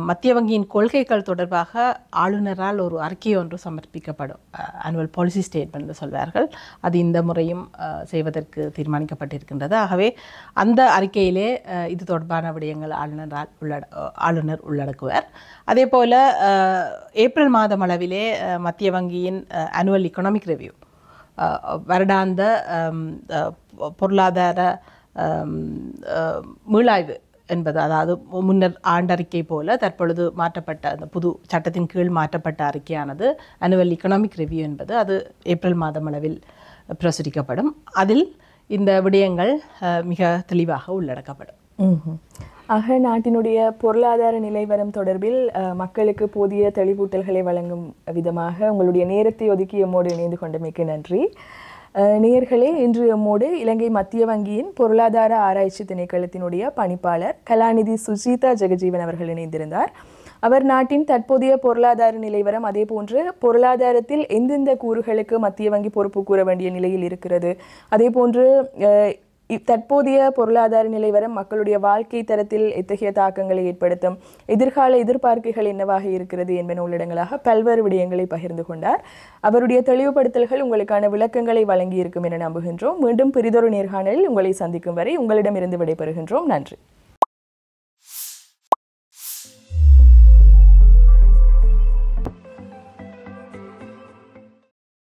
மத்திய வங்கியின் கொள்கைகள் தொடர்பாக ஆளுநரால் ஒரு அறிக்கை ஒன்று சமர்ப்பிக்கப்படும். ஆனுவல் பாலிசி ஸ்டேட்மெண்ட் என்று சொல்வார்கள். அது இந்த முறையும் செய்வதற்கு தீர்மானிக்கப்பட்டிருக்கின்றது. ஆகவே அந்த அறிக்கையிலே இது தொடர்பான விடயங்கள் ஆளுநர் உள்ளடக்குவார். அதே போல் ஏப்ரல் மாதம் அளவிலே மத்திய வங்கியின் ஆனுவல் எக்கனாமிக் ரிவ்யூ, வருடாந்த பொருளாதார மீளாய்வு என்பது, அதாவது முன்னர் ஆண்டறிக்கை போல தற்பொழுது மாற்றப்பட்ட அந்த புது சட்டத்தின் கீழ் மாற்றப்பட்ட அறிக்கையானது ஆனுவல் எக்கனாமிக் ரிவ்யூ என்பது அது ஏப்ரல் மாதம் அளவில் பிரசுரிக்கப்படும். அதில் இந்த விடயங்கள் மிக தெளிவாக உள்ளடக்கப்படும். ஆக நாட்டினுடைய பொருளாதார நிலைவரம் தொடர்பில் மக்களுக்கு போதிய தெளிவூட்டல்களை வழங்கும் விதமாக உங்களுடைய நேரத்தை ஒதுக்கி எம்மோடு இணைந்து கொண்டமைக்கு நன்றி. நேயர்களே, இன்று எம்மோடு இலங்கை மத்திய வங்கியின் பொருளாதார ஆராய்ச்சி திணைக்களத்தினுடைய பணிப்பாளர் கலாநிதி சுஜிதா ஜெகஜீவன் அவர்கள் இணைந்திருந்தார். அவர் நாட்டின் தற்போதைய பொருளாதார நிலைவரம், அதே போன்று பொருளாதாரத்தில் எந்தெந்த கூறுகளுக்கு மத்திய வங்கி பொறுப்பு கூற வேண்டிய நிலையில் இருக்கிறது, அதே போன்று தற்போதைய பொருளாதார நிலைவரம் மக்களுடைய வாழ்க்கை தரத்தில் எத்தகைய தாக்கங்களை ஏற்படுத்தும், எதிர்கால எதிர்பார்ப்புகள் என்னவாக இருக்கிறது என்பன உள்ளடங்களாக பல்வேறு விடயங்களை பகிர்ந்து கொண்டார். அவருடைய தெளிவுபடுத்தல்கள் உங்களுக்கான விளக்கங்களை வழங்கி இருக்கும் என நம்புகின்றோம். மீண்டும் பிரிதொரு நேர்காணலில் உங்களை சந்திக்கும் வரை உங்களிடமிருந்து விடைபெறுகின்றோம். நன்றி.